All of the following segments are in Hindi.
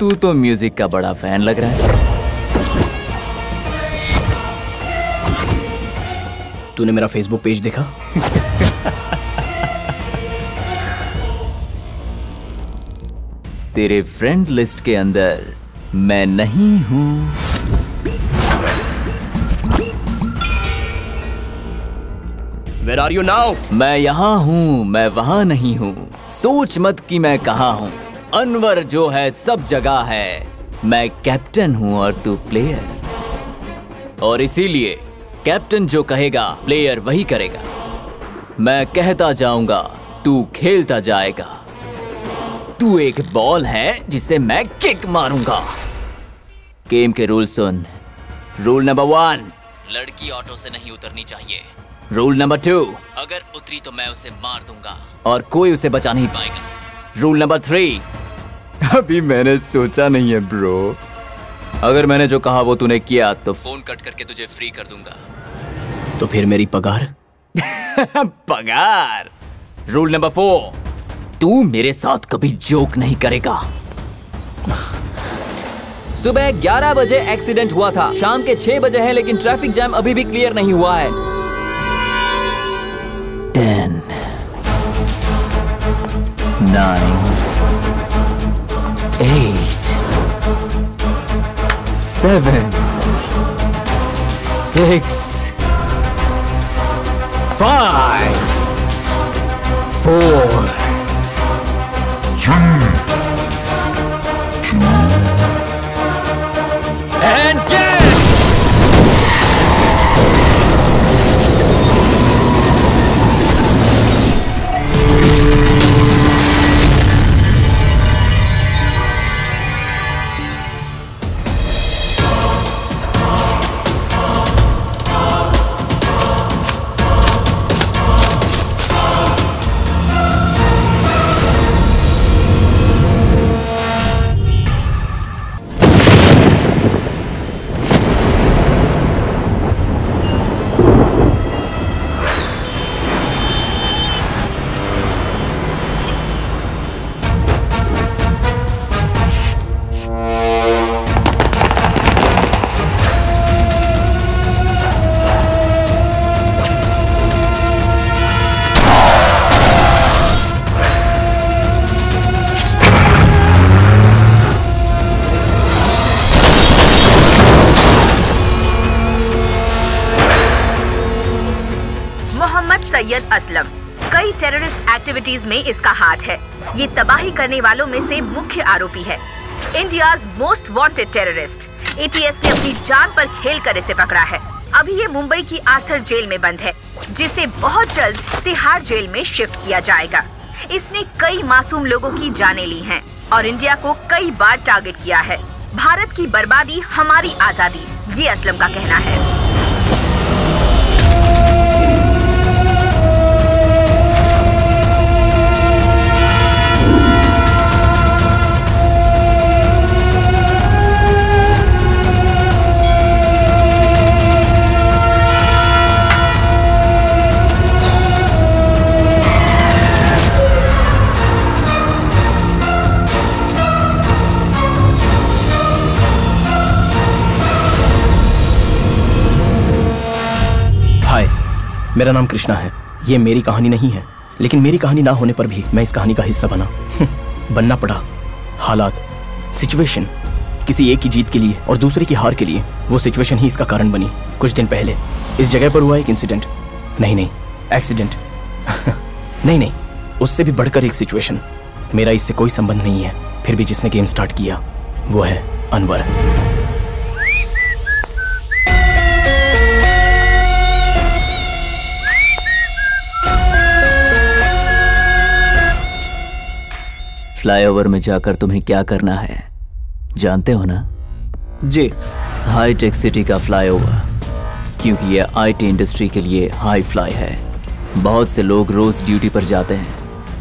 तू तो म्यूजिक का बड़ा फैन लग रहा है। तूने मेरा फेसबुक पेज देखा? तेरे फ्रेंड लिस्ट के अंदर मैं नहीं हूं। Where are you now? मैं यहाँ हूँ, मैं वहाँ नहीं हूँ। सोच मत कि मैं कहाँ हूँ। अनवर जो है सब जगह है। मैं कैप्टन हूँ और तू प्लेयर, और इसीलिए कैप्टन जो कहेगा प्लेयर वही करेगा। मैं कहता जाऊंगा, तू खेलता जाएगा। तू एक बॉल है जिसे मैं किक मारूंगा। गेम के रूल सुन। रूल नंबर 1, लड़की ऑटो से नहीं उतरनी चाहिए। रूल नंबर 2, अगर उतरी तो मैं उसे मार दूंगा और कोई उसे बचा नहीं पाएगा। रूल नंबर 3, अभी मैंने सोचा नहीं है ब्रो। अगर मैंने जो कहा वो तूने किया तो फोन कट करके तुझे फ्री कर दूंगा। तो फिर मेरी पगार? पगार। रूल नंबर 4, तू मेरे साथ कभी जोक नहीं करेगा। सुबह 11 बजे एक्सीडेंट हुआ था, शाम के 6 बजे है लेकिन ट्रैफिक जैम अभी भी क्लियर नहीं हुआ है। 10, 9, 8, 7, 6, 5, 4, 3, 2, and get! सैयद असलम, कई टेररिस्ट एक्टिविटीज में इसका हाथ है। ये तबाही करने वालों में से मुख्य आरोपी है। India's most wanted terrorist. ATS ने अपनी जान पर खेलकर इसे पकड़ा है। अभी ये मुंबई की आर्थर जेल में बंद है, जिसे बहुत जल्द तिहाड़ जेल में शिफ्ट किया जाएगा। इसने कई मासूम लोगों की जानें ली हैं और इंडिया को कई बार टारगेट किया है। भारत की बर्बादी हमारी आजादी, ये असलम का कहना है। मेरा नाम कृष्णा है। ये मेरी कहानी नहीं है, लेकिन मेरी कहानी ना होने पर भी मैं इस कहानी का हिस्सा बनना पड़ा। हालात, सिचुएशन, किसी एक की जीत के लिए और दूसरे की हार के लिए, वो सिचुएशन ही इसका कारण बनी। कुछ दिन पहले इस जगह पर हुआ एक इंसिडेंट, नहीं एक्सीडेंट नहीं, उससे भी बढ़कर एक सिचुएशन। मेरा इससे कोई संबंध नहीं है, फिर भी जिसने गेम स्टार्ट किया वो है अनवर। फ्लाईओवर में जाकर तुम्हें क्या करना है जानते हो ना? जी। हाईटेक सिटी का फ्लाईओवर, क्योंकि ये आईटी इंडस्ट्री के लिए हाई फ्लाई है। बहुत से लोग रोज ड्यूटी पर जाते हैं,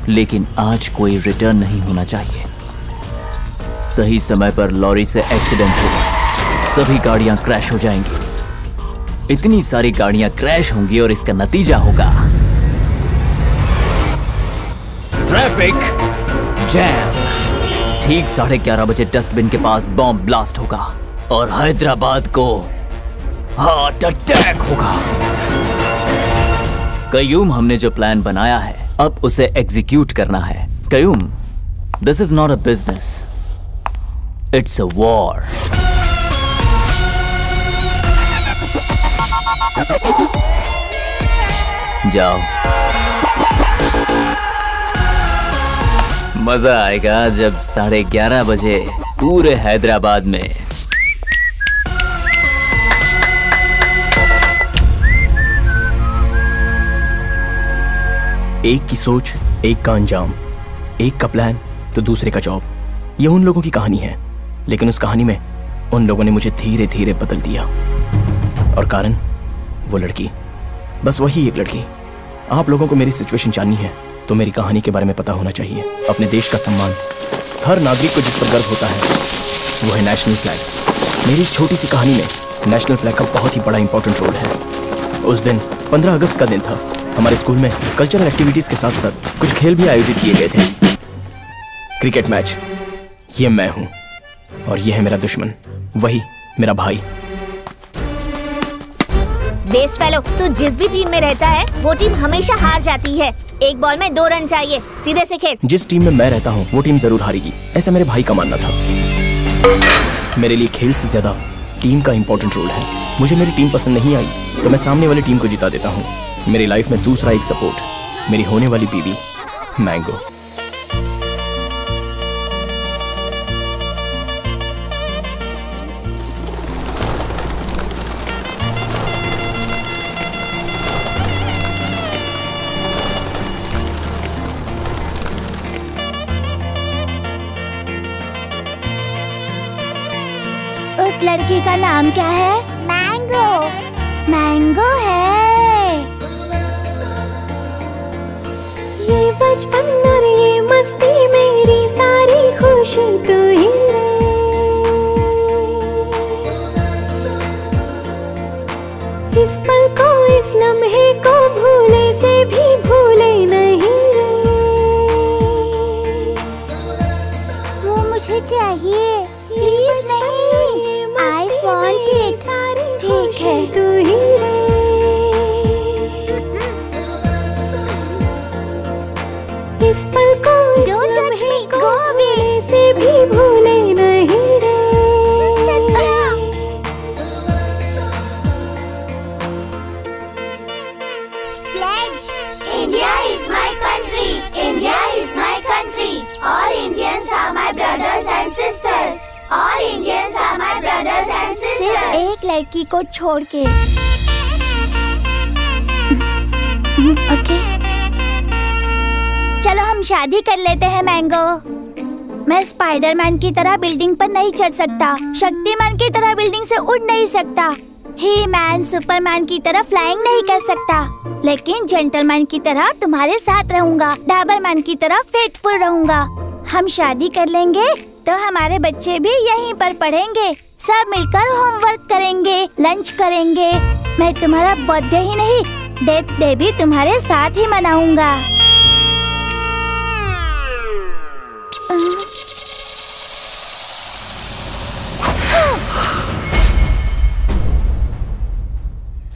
लेकिन आज कोई रिटर्न नहीं होना चाहिए। सही समय पर लॉरी से एक्सीडेंट हुआ, सभी गाड़ियां क्रैश हो जाएंगी। इतनी सारी गाड़ियां क्रैश होंगी और इसका नतीजा होगा ट्रैफिक जैम। ठीक 11:30 बजे डस्टबिन के पास बॉम्ब ब्लास्ट होगा और हैदराबाद को हार्ट अटैक होगा। कयूम, हमने जो प्लान बनाया है अब उसे एग्जीक्यूट करना है। Qayyum, this is not a business, it's a war. जाओ, मजा आएगा जब 11:30 बजे पूरे हैदराबाद में एक की सोच, एक का अंजाम, एक का प्लान तो दूसरे का जॉब। ये उन लोगों की कहानी है, लेकिन उस कहानी में उन लोगों ने मुझे धीरे धीरे बदल दिया। और कारण, वो लड़की, बस वही एक लड़की। आप लोगों को मेरी सिचुएशन जाननी है तो मेरी कहानी के बारे में पता होना चाहिए। अपने देश का सम्मान हर नागरिक को जिस पर गर्व होता है वो है नेशनल फ्लैग। मेरी इस छोटी सी कहानी में नेशनल फ्लैग का बहुत ही बड़ा इंपॉर्टेंट रोल है। उस दिन 15 अगस्त का दिन था। हमारे स्कूल में कल्चरल एक्टिविटीज के साथ साथ कुछ खेल भी आयोजित किए गए थे। Cricket match. ये मैं हूं और ये है मेरा दुश्मन, वही मेरा भाई। बेस्ट फेलो, तू जिस भी टीम में रहता है वो टीम हमेशा हार जाती है। एक बॉल में 2 रन चाहिए, सीधे से खेल। जिस टीम में मैं रहता हूँ वो टीम जरूर हारेगी, ऐसा मेरे भाई का मानना था। मेरे लिए खेल से ज्यादा टीम का इंपॉर्टेंट रोल है। मुझे मेरी टीम पसंद नहीं आई तो मैं सामने वाली टीम को जिता देता हूँ। मेरी लाइफ में दूसरा एक सपोर्ट, मेरी होने वाली बीवी मैंगो। उस लड़की का नाम क्या है? मैंगो। मैंगो है। ये बचपन और ये मस्ती मेरी सारी खुशी तू ही रे। इस पल को, इस लम्हे को भूले से भी भूले नहीं रे। वो मुझे चाहिए, प्लीज नहीं। I want it। ठीक है, तू ही रे। इस पल को, Don't touch me, go away। से भी भूले नहीं रे। Pledge। India is my country। India is my country। All Indians are my brothers and sisters। All Indians are my brothers and sisters। सिर्फ एक लड़की को छोड़ के। ओके, चलो हम शादी कर लेते हैं मैंगो। मैं स्पाइडरमैन की तरह बिल्डिंग पर नहीं चढ़ सकता, शक्तिमान की तरह बिल्डिंग से उड़ नहीं सकता, ही मैन सुपरमैन की तरह फ्लाइंग नहीं कर सकता, लेकिन जेंटलमैन की तरह तुम्हारे साथ रहूंगा, डाबरमैन की तरह फेथफुल रहूंगा। हम शादी कर लेंगे तो हमारे बच्चे भी यहीं पर पढ़ेंगे, सब मिलकर होमवर्क करेंगे, लंच करेंगे। मैं तुम्हारा बर्थडे ही नहीं, डेथ डे भी तुम्हारे साथ ही मनाऊंगा।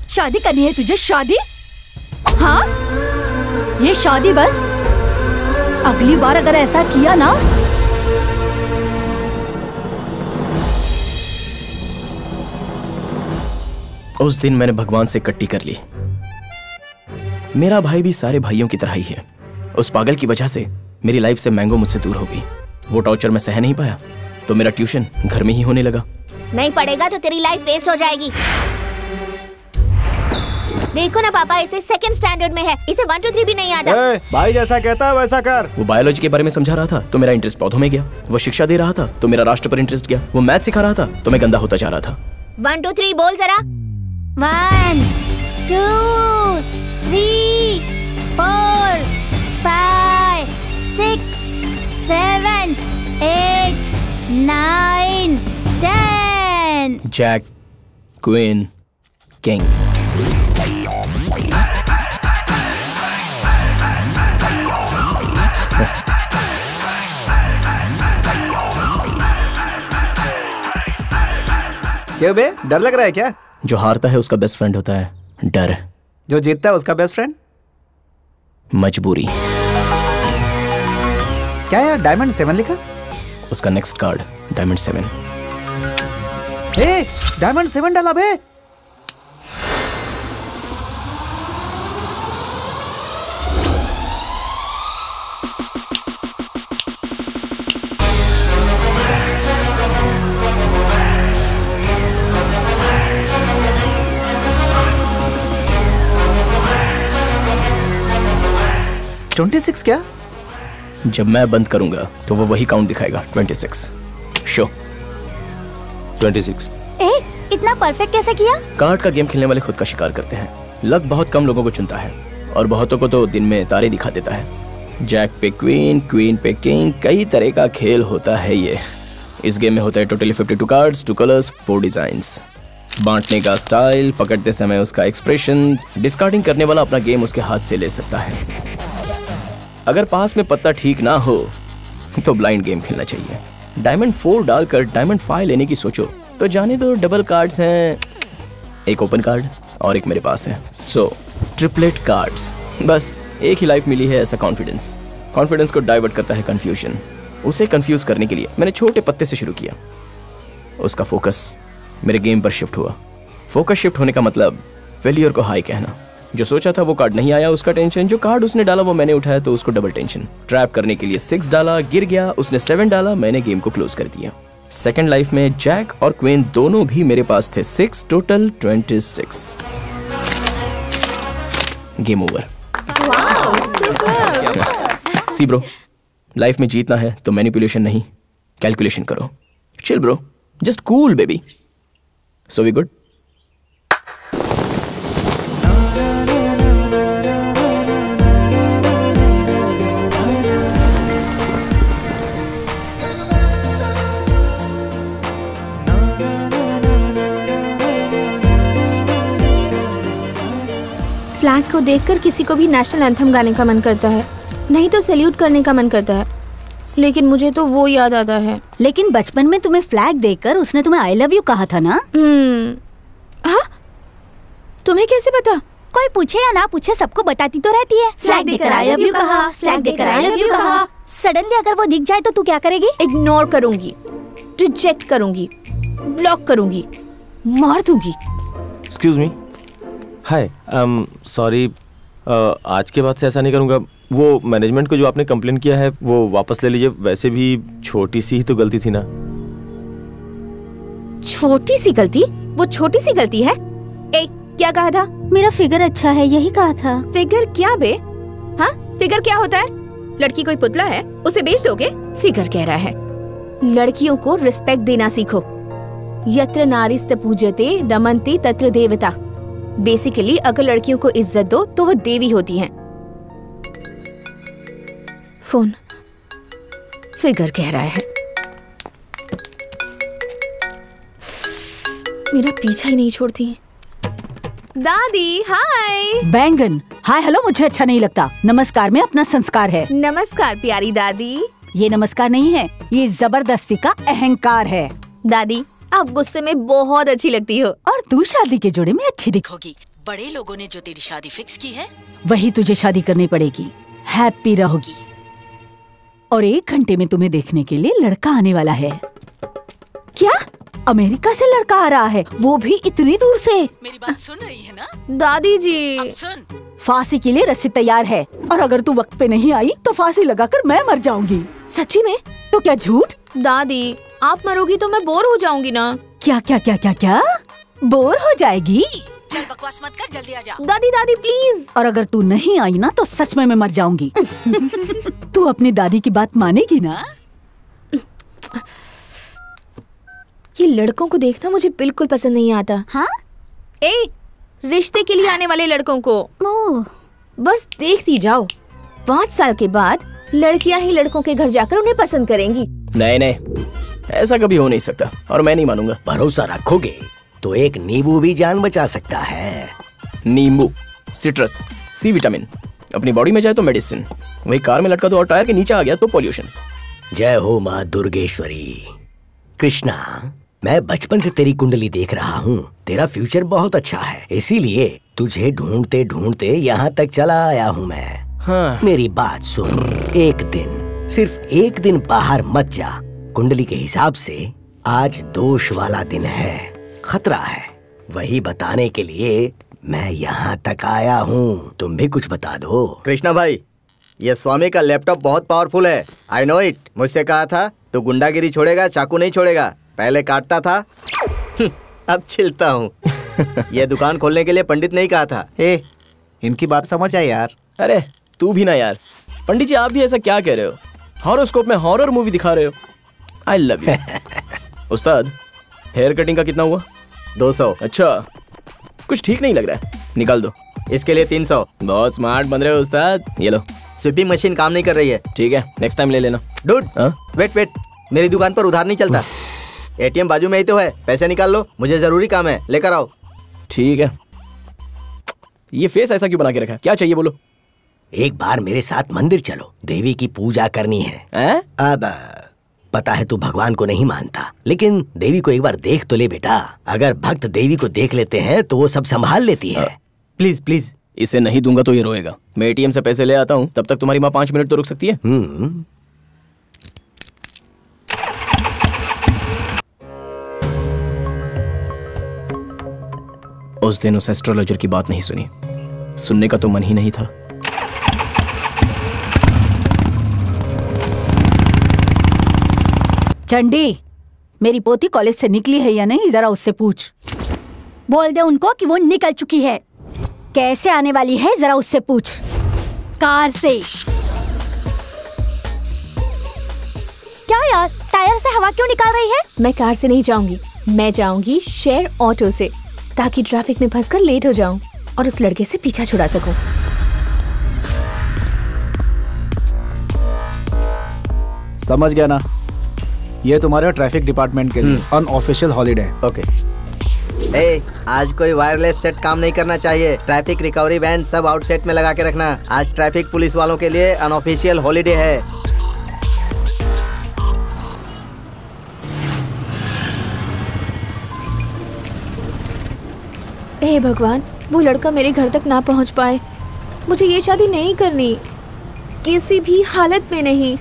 शादी करनी है तुझे? शादी? हाँ, ये शादी बस। अगली बार अगर ऐसा किया ना, उस दिन मैंने भगवान से कट्टी कर ली। मेरा भाई भी सारे भाइयों की तरह ही है। उस पागल की वजह से मेरी लाइफ से मैंगो मुझसे दूर हो गई। वो टॉर्चर मैं सह नहीं पाया तो मेरा ट्यूशन घर में ही होने लगा। नहीं पढ़ेगा तो तेरी लाइफ वेस्ट हो जाएगी। देखो ना पापा, इसे सेकंड स्टैंडर्ड में है, इसे 1 2 3 भी नहीं आता। भाई जैसा कहता है वैसा कर। वो बायोलॉजी के बारे में समझा रहा था तो मेरा इंटरेस्ट पौधों में गया। वो शिक्षा दे रहा था तो मेरा राष्ट्र पर इंटरेस्ट गया। वो मैथ सिखा रहा था तो मैं गंदा होता जा रहा था। 1 2 3 बोल जरा। 1 2 3 4 5 6 7 8 9 10। Jack, queen, king. क्यों बे, डर लग रहा है क्या? जो हारता है उसका बेस्ट फ्रेंड होता है डर, जो जीतता है उसका बेस्ट फ्रेंड मजबूरी। क्या यार, डायमंड 7 लिखा? उसका नेक्स्ट कार्ड डायमंड 7। ए, डायमंड 7 डाला बे। $26 क्या? जब मैं बंद करूंगा तो वो वही काउंट दिखाएगा 26। शो 26। ए, इतना परफेक्ट कैसे किया? कार्ड का गेम खेलने वाले खुद का शिकार करते हैं। लक बहुत कम लोगों को चुनता है और बहुतों को तो दिन में तारे दिखा देता है। जैक पे क्वीन, क्वीन पे किंग, कई तरह का खेल होता है ये। इस गेम में होता है टोटली 52 कार्ड्स, 2 कलर्स, 4 डिजाइंस। बांटने का स्टाइल, पकड़ते समय उसका एक्सप्रेशन, डिस्कार्डिंग करने वाला अपना गेम उसके हाथ से ले सकता है। अगर पास में पत्ता ठीक ना हो तो ब्लाइंड गेम खेलना चाहिए। डायमंड 4 डालकर डायमंड 5 लेने की सोचो तो जाने दो, डबल कार्ड्स हैं, एक ओपन कार्ड और एक मेरे पास है। सो ट्रिपलेट कार्ड्स। बस एक ही लाइफ मिली है, ऐसा कॉन्फिडेंस को डाइवर्ट करता है कंफ्यूजन। उसे कंफ्यूज करने के लिए मैंने छोटे पत्ते से शुरू किया। उसका फोकस मेरे गेम पर शिफ्ट हुआ। फोकस शिफ्ट होने का मतलब फेलियर को हाई कहना। जो सोचा था वो कार्ड नहीं आया, उसका टेंशन। जो कार्ड उसने डाला वो मैंने उठाया तो उसको डबल टेंशन। ट्रैप करने के लिए 6 डाला, गिर गया। उसने 7 डाला, मैंने गेम को क्लोज कर दिया। सेकंड लाइफ में जैक और क्वीन दोनों भी मेरे पास थे। 6 total 26। Game over. See bro, life में जीतना है तो मैनिपुलेशन नहीं, कैलकुलेशन करो। Chill bro, just cool baby. So we good? Flag को देखकर किसी को भी नेशनल एंथम गाने का मन करता है, नहीं तो सैल्यूट करने का मन करता है, लेकिन मुझे तो वो याद आता है। लेकिन बचपन में तुम्हें फ्लैग देखकर उसने तुम्हें आई लव यू कहा था ना? हाँ, तुम्हें कैसे पता? कोई पूछे या ना पूछे सबको बताती तो रहती है। फ्लैग देखकर आई लव यू कहा, फ्लैग देखकर आई लव यू कहा। सडनली अगर वो दिख जाए तो तू क्या करेगी? इग्नोर करूंगी, रिजेक्ट करूंगी, ब्लॉक करूंगी, मार दूंगी। एक्सक्यूज मी, हाय, सॉरी, आज के बाद से ऐसा नहीं करूँगा। वो मैनेजमेंट को जो आपने कंप्लेन किया है वो वापस ले लीजिए। वैसे भी छोटी सी ही तो गलती थी ना। छोटी सी गलती? वो छोटी सी गलती है? ए, क्या कहा था? मेरा फिगर अच्छा है, यही कहा था। फिगर क्या बे? हाँ, फिगर क्या होता है? लड़की कोई पुतला है, उसे बेच दोगे? फिगर कह रहा है। लड़कियों को रिस्पेक्ट देना सीखो। यत्र नारीस्त पूज्यते रमन्ते तत्र देवता। बेसिकली अगर लड़कियों को इज्जत दो तो वो देवी होती हैं। फोन, फिगर कह रहा है। मेरा पीछा ही नहीं छोड़ती। दादी हाय। बैंगन हाय हेलो मुझे अच्छा नहीं लगता। नमस्कार में अपना संस्कार है। नमस्कार प्यारी दादी। ये नमस्कार नहीं है, ये जबरदस्ती का अहंकार है। दादी आप गुस्से में बहुत अच्छी लगती हो। और तू शादी के जोड़े में अच्छी दिखोगी। बड़े लोगों ने जो तेरी शादी फिक्स की है वही तुझे शादी करनी पड़ेगी। हैप्पी रहोगी। और 1 घंटे में तुम्हें देखने के लिए लड़का आने वाला है। क्या? अमेरिका से लड़का आ रहा है, वो भी इतनी दूर से। मेरी बात सुन रही है ना दादी जी? अब सुन, फांसी के लिए रस्सी तैयार है और अगर तू वक्त पे नहीं आई तो फांसी लगाकर मैं मर जाऊंगी। सच्ची में? तो क्या झूठ? दादी आप मरोगी तो मैं बोर हो जाऊंगी ना। क्या क्या क्या क्या क्या बोर हो जाएगी? चल बकवास मत कर, जल्दी आ जा। दादी दादी प्लीज। और अगर तू नहीं आई ना तो सच में मैं मर जाऊंगी। तू अपनी दादी की बात मानेगी ना? ये लड़कों को देखना मुझे बिल्कुल पसंद नहीं आता। हाँ? ए, रिश्ते के लिए आने वाले लड़कों को बस देखती जाओ। 5 साल के बाद लड़कियां ही लड़कों के घर जाकर उन्हें पसंद करेंगी। नहीं नहीं, ऐसा कभी हो नहीं सकता और मैं नहीं मानूंगा। भरोसा रखोगे तो एक नींबू भी जान बचा सकता है। नींबू, सिट्रस, सी विटामिन अपनी बॉडी में जाए तो मेडिसिन, वही कार में लटका दो और टायर के नीचे आ गया तो पॉल्यूशन। जय हो माँ दुर्गेश्वरी। कृष्णा, मैं बचपन से तेरी कुंडली देख रहा हूँ। तेरा फ्यूचर बहुत अच्छा है, इसीलिए तुझे ढूंढते ढूंढते यहाँ तक चला आया हूँ मैं। हाँ। मेरी बात सुन, एक दिन, सिर्फ एक दिन बाहर मत जा। कुंडली के हिसाब से आज दोष वाला दिन है, खतरा है। वही बताने के लिए मैं यहाँ तक आया हूँ। तुम भी कुछ बता दो। कृष्णा भाई, ये स्वामी का लैपटॉप बहुत पावरफुल है। I know it. मुझसे कहा था तू गुंडागिरी छोड़ेगा, चाकू नहीं छोड़ेगा। पहले काटता था, अब छिलता हूँ। ये दुकान खोलने के लिए पंडित नहीं कहा था। इनकी बात समझ आए यार। अरे तू भी ना यार। पंडित जी आप भी ऐसा क्या कह रहे हो? हॉरोस्कोप में हॉरर मूवी दिखा रहे हो। आई love you. Ustad hair cutting का कितना हुआ? 200। अच्छा, कुछ ठीक नहीं लग रहा है, निकाल दो। इसके लिए 300। बहुत स्मार्ट बन रहे हो उस्ताद। ये लो। स्वीपिंग मशीन काम नहीं कर रही है। ठीक है, नेक्स्ट टाइम ले लेना। डूड वेट, मेरी दुकान पर उधार नहीं चलता। एटीएम बाजू में ही तो है, पैसे निकाल लो। मुझे जरूरी काम है, लेकर आओ। ठीक है। ये फेस ऐसा क्यों बना के रखा है? क्या चाहिए बोलो। एक बार मेरे साथ मंदिर चलो, देवी की पूजा करनी है। अब पता है तू भगवान को नहीं मानता, लेकिन देवी को एक बार देख तो ले बेटा। अगर भक्त देवी को देख लेते हैं तो वो सब संभाल लेती है। Please please. इसे नहीं दूंगा तो ये रोएगा। मैं एटीएम से पैसे ले आता हूँ, तब तक तुम्हारी माँ 5 मिनट तो रुक सकती है। उस दिन उस एस्ट्रोलॉजर की बात नहीं सुनी, सुनने का तो मन ही नहीं था। चंडी, मेरी पोती कॉलेज से निकली है या नहीं, जरा उससे पूछ। बोल दे उनको कि वो निकल चुकी है। कैसे आने वाली है, जरा उससे पूछ। कार से। क्या यार, टायर से हवा क्यों निकाल रही है? मैं कार से नहीं जाऊंगी, मैं जाऊंगी शेयर ऑटो से, ताकि ट्रैफिक में फंसकर लेट हो जाऊं और उस लड़के से पीछा छुड़ा सकूं। समझ गया ना, ये तुम्हारे ट्रैफिक डिपार्टमेंट के लिए अनऑफिशियल हॉलीडे। ओके। आज कोई वायरलेस सेट काम नहीं करना चाहिए। ट्रैफिक रिकवरी वैन सब आउटसेट में लगा के रखना। आज ट्रैफिक पुलिस वालों के लिए अनऑफिशियल हॉलीडे है। हे भगवान, वो लड़का मेरे घर तक ना पहुंच पाए। मुझे ये शादी नहीं करनी, किसी भी हालत में नहीं।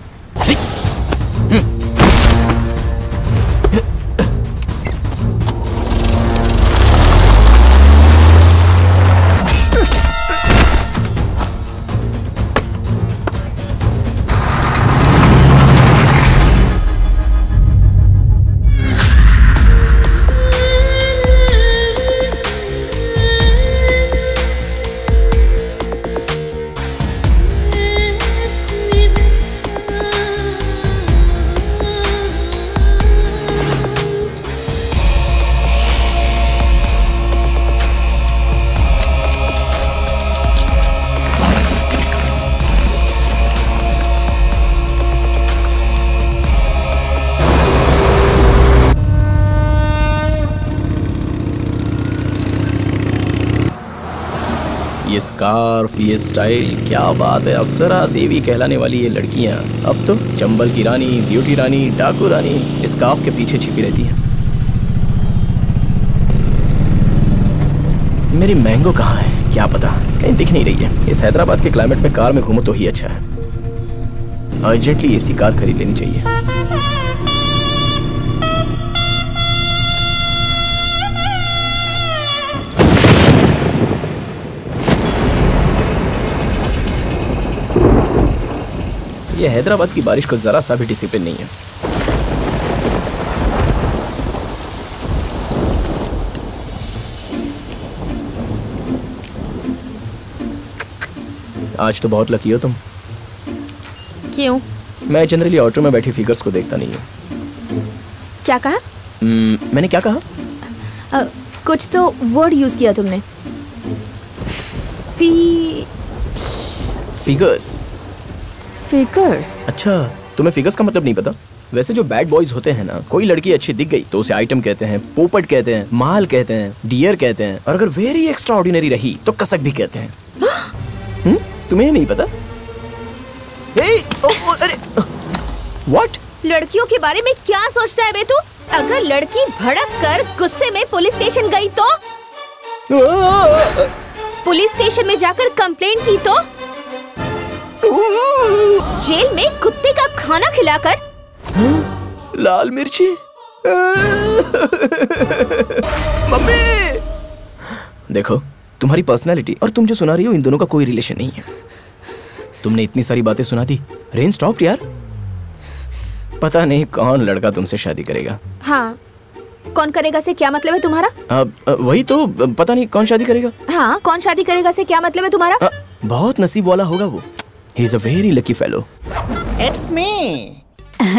ये स्कार्फ, ये स्टाइल, क्या बात है। अप्सरा देवी कहलाने वाली ये लड़कियां अब तो चंबल की रानी, ब्यूटी रानी, डाकू रानी स्कार्फ के पीछे छिपी रहती हैं। मेरी मैंगो कहाँ है, क्या पता, कहीं दिख नहीं रही है। इस हैदराबाद के क्लाइमेट में कार में घूमो तो ही अच्छा है। अर्जेंटली एसी कार खरीद लेनी चाहिए। ये हैदराबाद की बारिश को जरा सा भी डिसिप्लिन नहीं है। आज तो बहुत लकी हो तुम। क्यों? मैं जनरली ऑटो में बैठी फिगर्स को देखता नहीं हूँ। क्या कहा? मैंने क्या कहा? कुछ तो वर्ड यूज किया तुमने। फिगर्स। फिगर्स? अच्छा, तुम्हें फिगर्स का मतलब नहीं पता? वैसे जो बैड बॉयज होते हैं ना, कोई लड़की अच्छी दिख गई तो उसे आइटम कहते हैं, पोपट कहते हैं, माल कहते हैं, डियर कहते हैं, और अगर वेरी एक्स्ट्रा ऑर्डिनरी रही तो कसक भी कहते हैं। तुम्हें नहीं पता? अरे व्हाट? लड़कियों के बारे में क्या सोचता है बे तू? अगर लड़की भड़क कर गुस्से में पुलिस स्टेशन गई तो? पुलिस स्टेशन में जाकर कंप्लेंट की तो? जेल में कुत्ते का खाना खिलाकर? लाल मिर्ची। मम्मी! देखो, तुम्हारी पर्सनालिटी और तुम जो सुना रही हो इन दोनों का कोई रिलेशन नहीं है। तुमने इतनी सारी बातें सुना दी। रेन स्टॉप यार। पता नहीं कौन लड़का तुमसे शादी करेगा। हाँ, कौन करेगा से क्या मतलब है तुम्हारा? वही तो, पता नहीं कौन शादी करेगा। हाँ, कौन शादी करेगा से क्या मतलब है तुम्हारा? बहुत नसीब वाला होगा वो। He is a very lucky fellow. It's me.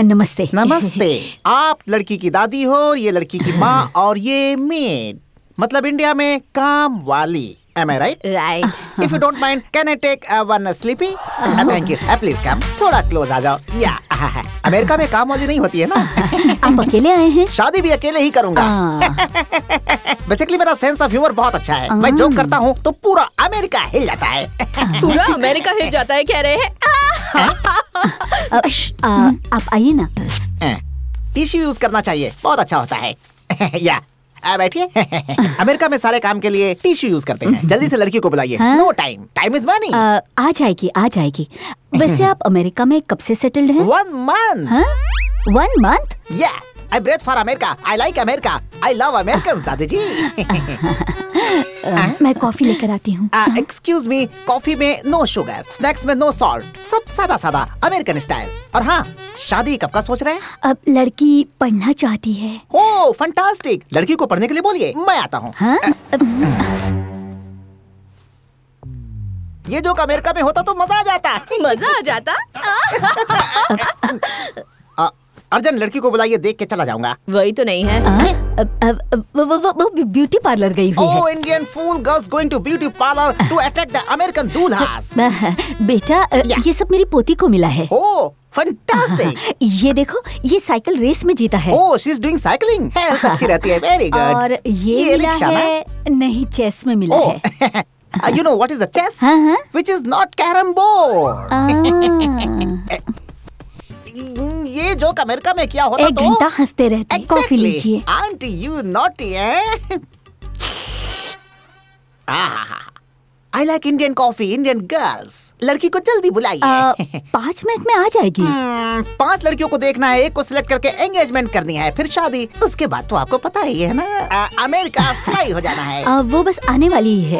नमस्ते। नमस्ते। आप लड़की की दादी हो और ये लड़की की माँ और ये मेड, मतलब इंडिया में काम वाली। Am I right? Right. If you don't mind, can I take one sleepy? Thank you. Please come. थोड़ा क्लोज आ जाओ। या अमेरिका में काम वाली नहीं होती है ना। आप अकेले आए हैं? शादी भी अकेले ही करूंगा। बेसिकली मेरा सेंस ऑफ ह्यूमर बहुत अच्छा है। मैं जोक करता हूँ तो पूरा अमेरिका हिल जाता है। पूरा अमेरिका हिल जाता है कह रहे हैं? आप आइए ना। टिश्यू यूज करना चाहिए, बहुत अच्छा होता है। या बैठिए। अमेरिका में सारे काम के लिए टिश्यू यूज करते हैं। जल्दी से लड़की को बुलाइए। No time, time is money. आ जाएगी, आ जाएगी। वैसे आप अमेरिका में कब से सेटल्ड हैं? 1 month। 1 month? Yeah, I breathe for America. I like America. I love Americans, दादी जी। मैं कॉफी लेकर आती हूँ। एक्सक्यूज मी, कॉफी में नो शुगर, स्नैक्स में नो सॉल्ट, सब सादा सादा अमेरिकन स्टाइल। और हाँ, शादी कब का सोच रहे हैं? अब लड़की पढ़ना चाहती है। ओह फंटास्टिक, लड़की को पढ़ने के लिए बोलिए, मैं आता हूँ। ये जो अमेरिका में होता तो मजा आ जाता। मजा आ जाता? अर्जन, लड़की को बुलाइए, देख के चला जाऊंगा। वही तो नहीं है। वो ब्यूटी पार्लर गई हुई है। Oh, Indian fool girls going to beauty parlor to attack the American दूल्हास। बेटा, ये सब मेरी पोती को मिला है। Oh, fantastic। ये देखो, ये साइकिल रेस में जीता है। Oh, she's doing cycling। Health अच्छी रहती है, very good। और ये मिला है, नहीं, चेस में मिला है। You know what is the chess? Which is not carom board। ये जोक अमेरिका में क्या होता तो? 1 घंटा हंसते रहते हैं। कॉफी लीजिए। आंटी यू नॉटी है। I like Indian coffee, Indian girls। लड़की को जल्दी बुलाइए। 5 मिनट में आ जाएगी। 5 लड़कियों को देखना है, एक को सिलेक्ट करके एंगेजमेंट करनी है, फिर शादी, उसके बाद तो आपको पता ही है ना, अमेरिका फ्लाई हो जाना है। वो बस आने वाली ही है।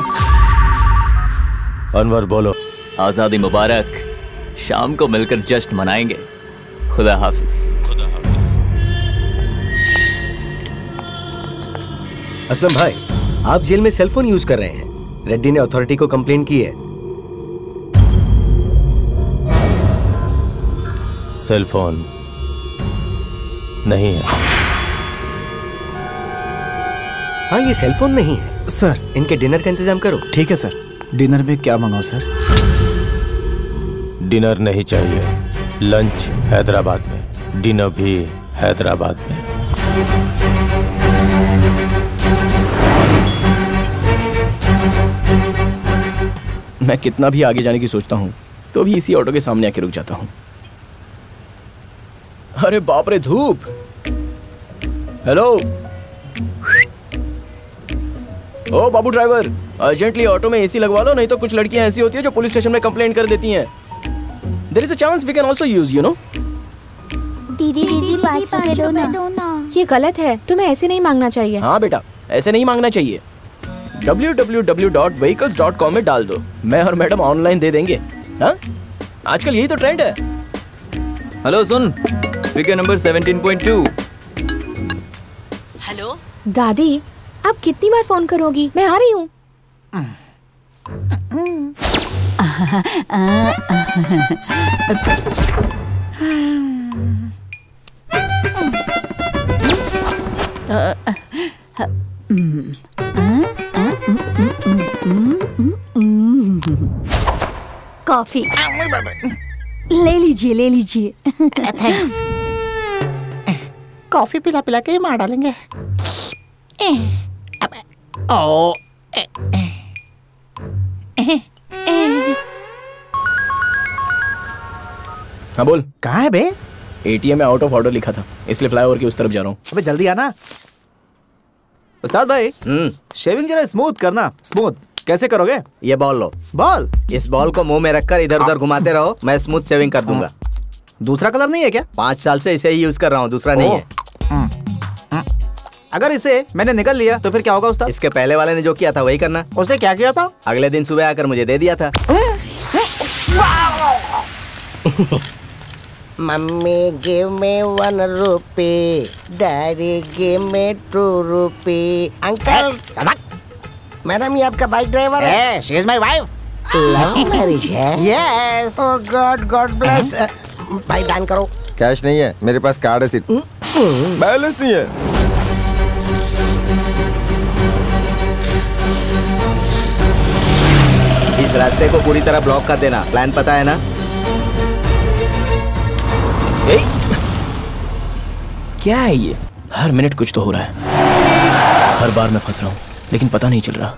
अनवर बोलो। आजादी मुबारक। शाम को मिलकर जश्न मनाएंगे। खुदा हाफिज। असलम भाई, आप जेल में सेलफोन यूज कर रहे हैं। रेड्डी ने अथॉरिटी को कंप्लेन की है। सेलफोन नहीं है। हाँ, ये सेलफोन नहीं है। सर, इनके डिनर का इंतजाम करो। ठीक है सर। डिनर में क्या मंगाऊं सर? डिनर नहीं चाहिए, लंच हैदराबाद में, डिनर भी हैदराबाद में। मैं कितना भी आगे जाने की सोचता हूँ तो भी इसी ऑटो के सामने आके रुक जाता हूँ। अरे बाप रे, धूप। हेलो, ओ बाबू ड्राइवर, अर्जेंटली ऑटो में एसी लगवा लो, नहीं तो कुछ लड़कियां ऐसी होती है जो पुलिस स्टेशन में कंप्लेंट कर देती हैं। There is a chance we can also use, you know? दीदी 5 रुपए दो ना। ये गलत है, तुम्हें ऐसे नहीं मांगना चाहिए। हाँ बेटा, ऐसे नहीं मांगना चाहिए। www.vehicles.com में डाल दो, मैं और मैडम ऑनलाइन दे देंगे। हाँ, आजकल यही तो ट्रेंड है। हेलो सुन, फिगर नंबर 17.2। हेलो दादी, आप कितनी बार फोन करोगी? मैं आ रही हूँ। कॉफी ले लीजिए, ले लीजिए। थैंक्स। कॉफी पिला पिला के मार डालेंगे। ओ हाँ बोल। कहाँ है बे? एटीएम में आउट ऑफ ऑर्डर लिखा था, इसलिए फ्लाईओवर की उस तरफ जा रहा हूँ। अबे जल्दी आना। उस्ताद भाई, शेविंग जरा स्मूथ करना। स्मूथ कैसे करोगे? ये बॉल लो। बॉल? इस बॉल को मुंह में रखकर इधर उधर घुमाते रहो, मैं स्मूथ शेविंग कर दूंगा। दूसरा कलर नहीं है क्या? 5 साल से इसे ही यूज कर रहा हूँ, दूसरा नहीं है। अगर इसे मैंने निकल लिया तो फिर क्या होगा उस्ताद? इसके पहले वाले ने जो किया था वही करना। उसने क्या किया था? अगले दिन सुबह आकर मुझे दे दिया था। मम्मी गिव मी 1 रुपी, डैडी गिव मी 2 रुपी। अंकल, मैडम ये आपका बाइक ड्राइवर है? She is my wife. Love marriage है? यस। ओह गॉड, गॉड ब्लेस। भाई दान करो। कैश नहीं है मेरे पास, कार्ड है सिर्फ। बैलेंस नहीं है। इस रास्ते को पूरी तरह ब्लॉक कर देना, प्लान पता है ना? क्या है ये? हर मिनट कुछ तो हो रहा है। हर बार मैं फंस रहा हूँ, लेकिन पता नहीं चल रहा।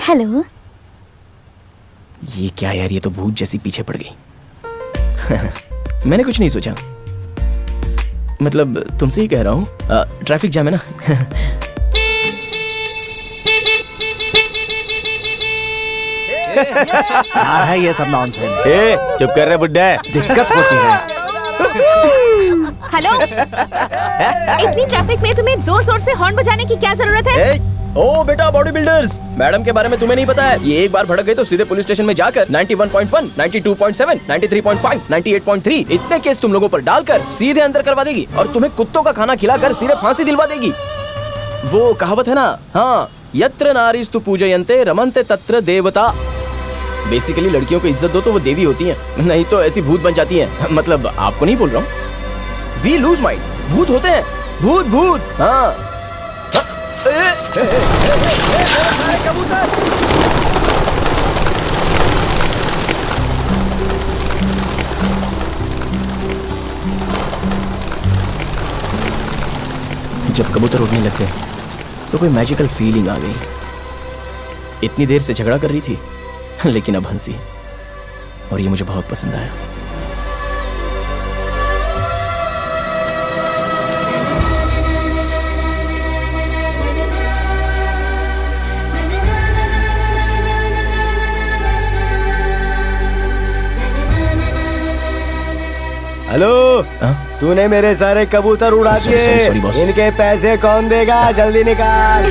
हेलो। ये क्या यार, ये तो भूत जैसी पीछे पड़ गई। मैंने कुछ नहीं सोचा, मतलब तुमसे ही कह रहा हूँ। ट्रैफिक जाम है ना। क्या है ये सब नॉनसेंस? चुप कर रहे बुड्ढे, दिक्कत होती है। हेलो, इतनी ट्रैफिक में तुम्हें जोर जोर से हॉर्न बजाने की क्या जरूरत है? ओ बेटा, बॉडी बिल्डर्स, मैडम के बारे में तुम्हें नहीं पता है। ये एक बार भड़क गई तो सीधे पुलिस स्टेशन में जाकर 91.1, 92.7, 93.5, 98.3 इतने केस तुम लोगों पर डालकर सीधे अंदर करवा देगी और तुम्हें कुत्तों का खाना खिलाकर सीधे फांसी दिलवा देगी। वो कहावत है ना, हाँ, यत्र नारीस्तु पूजयन्ते रमन्ते तत्र देवता। बेसिकली लड़कियों को इज्जत दो तो वो देवी होती हैं, नहीं तो ऐसी भूत बन जाती हैं। मतलब आपको नहीं बोल रहा हूँ, वी लूज माइंड, भूत होते हैं, भूत भूत। हाँ जब कबूतर उड़ने लग गए तो कोई मैजिकल फीलिंग आ गई। इतनी देर से झगड़ा कर रही थी, लेकिन अब हंसी, और ये मुझे बहुत पसंद आया। हेलो, तूने मेरे सारे कबूतर उड़ा दिए, इनके पैसे कौन देगा? जल्दी निकाल।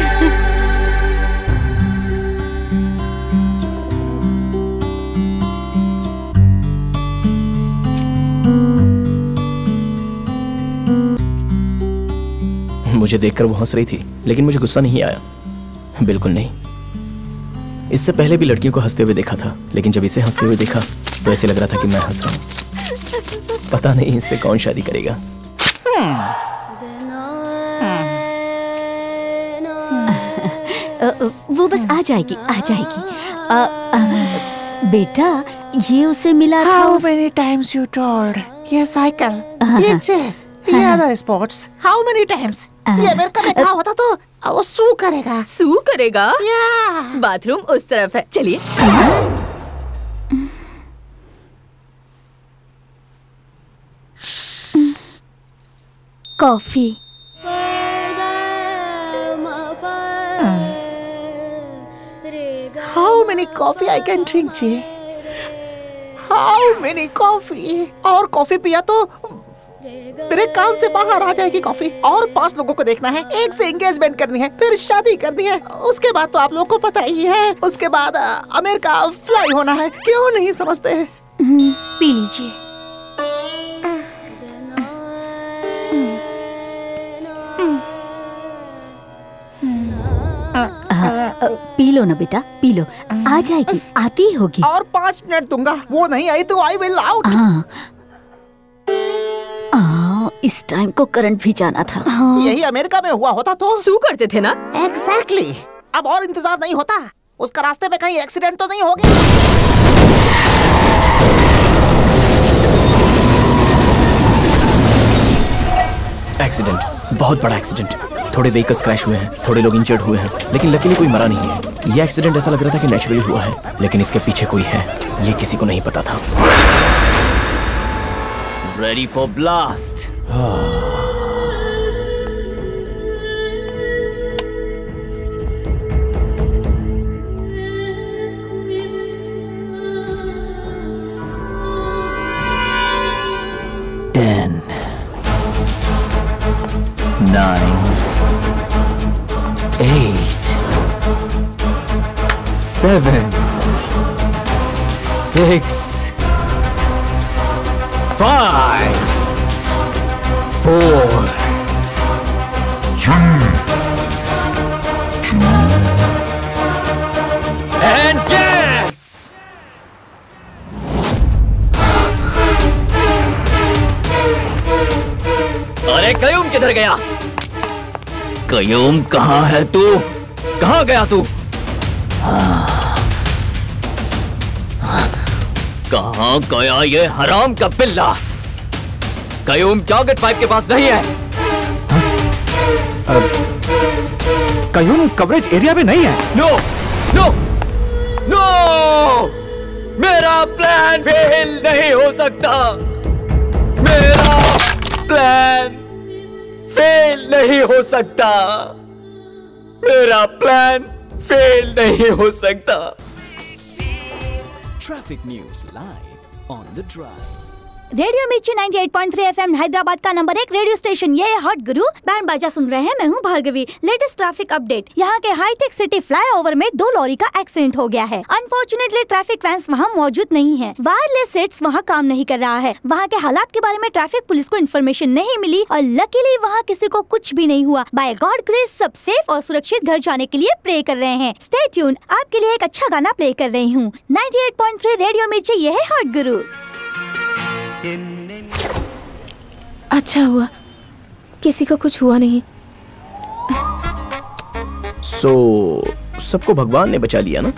मुझे देखकर वो हंस रही थी, लेकिन मुझे गुस्सा नहीं आया, बिल्कुल नहीं। इससे पहले भी लड़कियों को हंसते हुए देखा था, लेकिन जब इसे हंसते हुए देखा तो ऐसे लग रहा था कि मैं हंस रहा हूँ। पता नहीं इससे कौन शादी करेगा। वो बस आ जाएगी, आ जाएगी। बेटा, ये उसे मिला था। How many times you told? ये साइकिल, ये चेस, ये other sports, how many times? ये अमेरिका में कहा होता तो वो सू करेगा। सू करेगा? बाथरूम उस तरफ है, चलिए। Coffee. How many coffee I can drink जी? How many coffee? और कॉफी पिया तो मेरे कान से बाहर आ जाएगी कॉफी। और 5 लोगों को देखना है, एक से एंगेजमेंट करनी है, फिर शादी करनी है, उसके बाद तो आप लोगों को पता ही है, उसके बाद अमेरिका फ्लाई होना है। क्यों नहीं समझते? पी लीजिए। पी लो ना बेटा, पी लो, आ जाएगी, आती ही होगी। और 5 मिनट दूंगा, वो नहीं आई तो आई विल आउट। इस टाइम को करंट भी जाना था। यही अमेरिका में हुआ होता तो सू करते थे ना। एग्जैक्टली। अब और इंतजार नहीं होता, उसका रास्ते पे कहीं एक्सीडेंट तो नहीं हो गया। बहुत बड़ा एक्सीडेंट। थोड़े व्हीकल्स क्रैश हुए हैं, थोड़े लोग इंजर्ड हुए हैं, लेकिन लकीली कोई मरा नहीं है। ये एक्सीडेंट ऐसा लग रहा था कि नेचुरली हुआ है, लेकिन इसके पीछे कोई है, ये किसी को नहीं पता था। Ready for blast. Nine, 8, 7, 6, 5, 4, 3, 2, and yes! अरे कयूम किधर गया? कयूम कहाँ है तू? कहाँ गया तू? कहाँ गया ये हराम का पिल्ला? कयूम जॉकेट पाइप के पास नहीं है। कयूम कवरेज एरिया में नहीं है। नो नो नो, मेरा प्लान फेल नहीं हो सकता। मेरा प्लान फेल नहीं हो सकता। मेरा प्लान फेल नहीं हो सकता। Traffic news live on the drive. Radio मिर्ची 98.3 एफएम हैदराबाद का नंबर 1 रेडियो स्टेशन। ये है हॉट गुरु। बैंड बाजा सुन रहे हैं, मैं हूँ भार्गवी। Latest traffic update. यहाँ के हाईटेक सिटी फ्लाईओवर में 2 लॉरी का एक्सीडेंट हो गया है। अनफॉर्चुनेटली ट्रैफिक वैन्स वहाँ मौजूद नहीं है। वायरलेस सेट्स वहाँ काम नहीं कर रहा है। वहाँ के हालात के बारे में ट्रैफिक पुलिस को इन्फॉर्मेशन नहीं मिली और लकीली वहाँ किसी को कुछ भी नहीं हुआ। बाय गॉड ग्रेस सब सेफ और सुरक्षित घर जाने के लिए प्रे कर रहे हैं। स्टे ट्यून, आपके लिए एक अच्छा गाना प्ले कर रही हूँ। 98.3 रेडियो मिर्ची, ये है हॉट गुरु। अच्छा हुआ किसी को कुछ हुआ नहीं। सबको भगवान ने बचा लिया ना?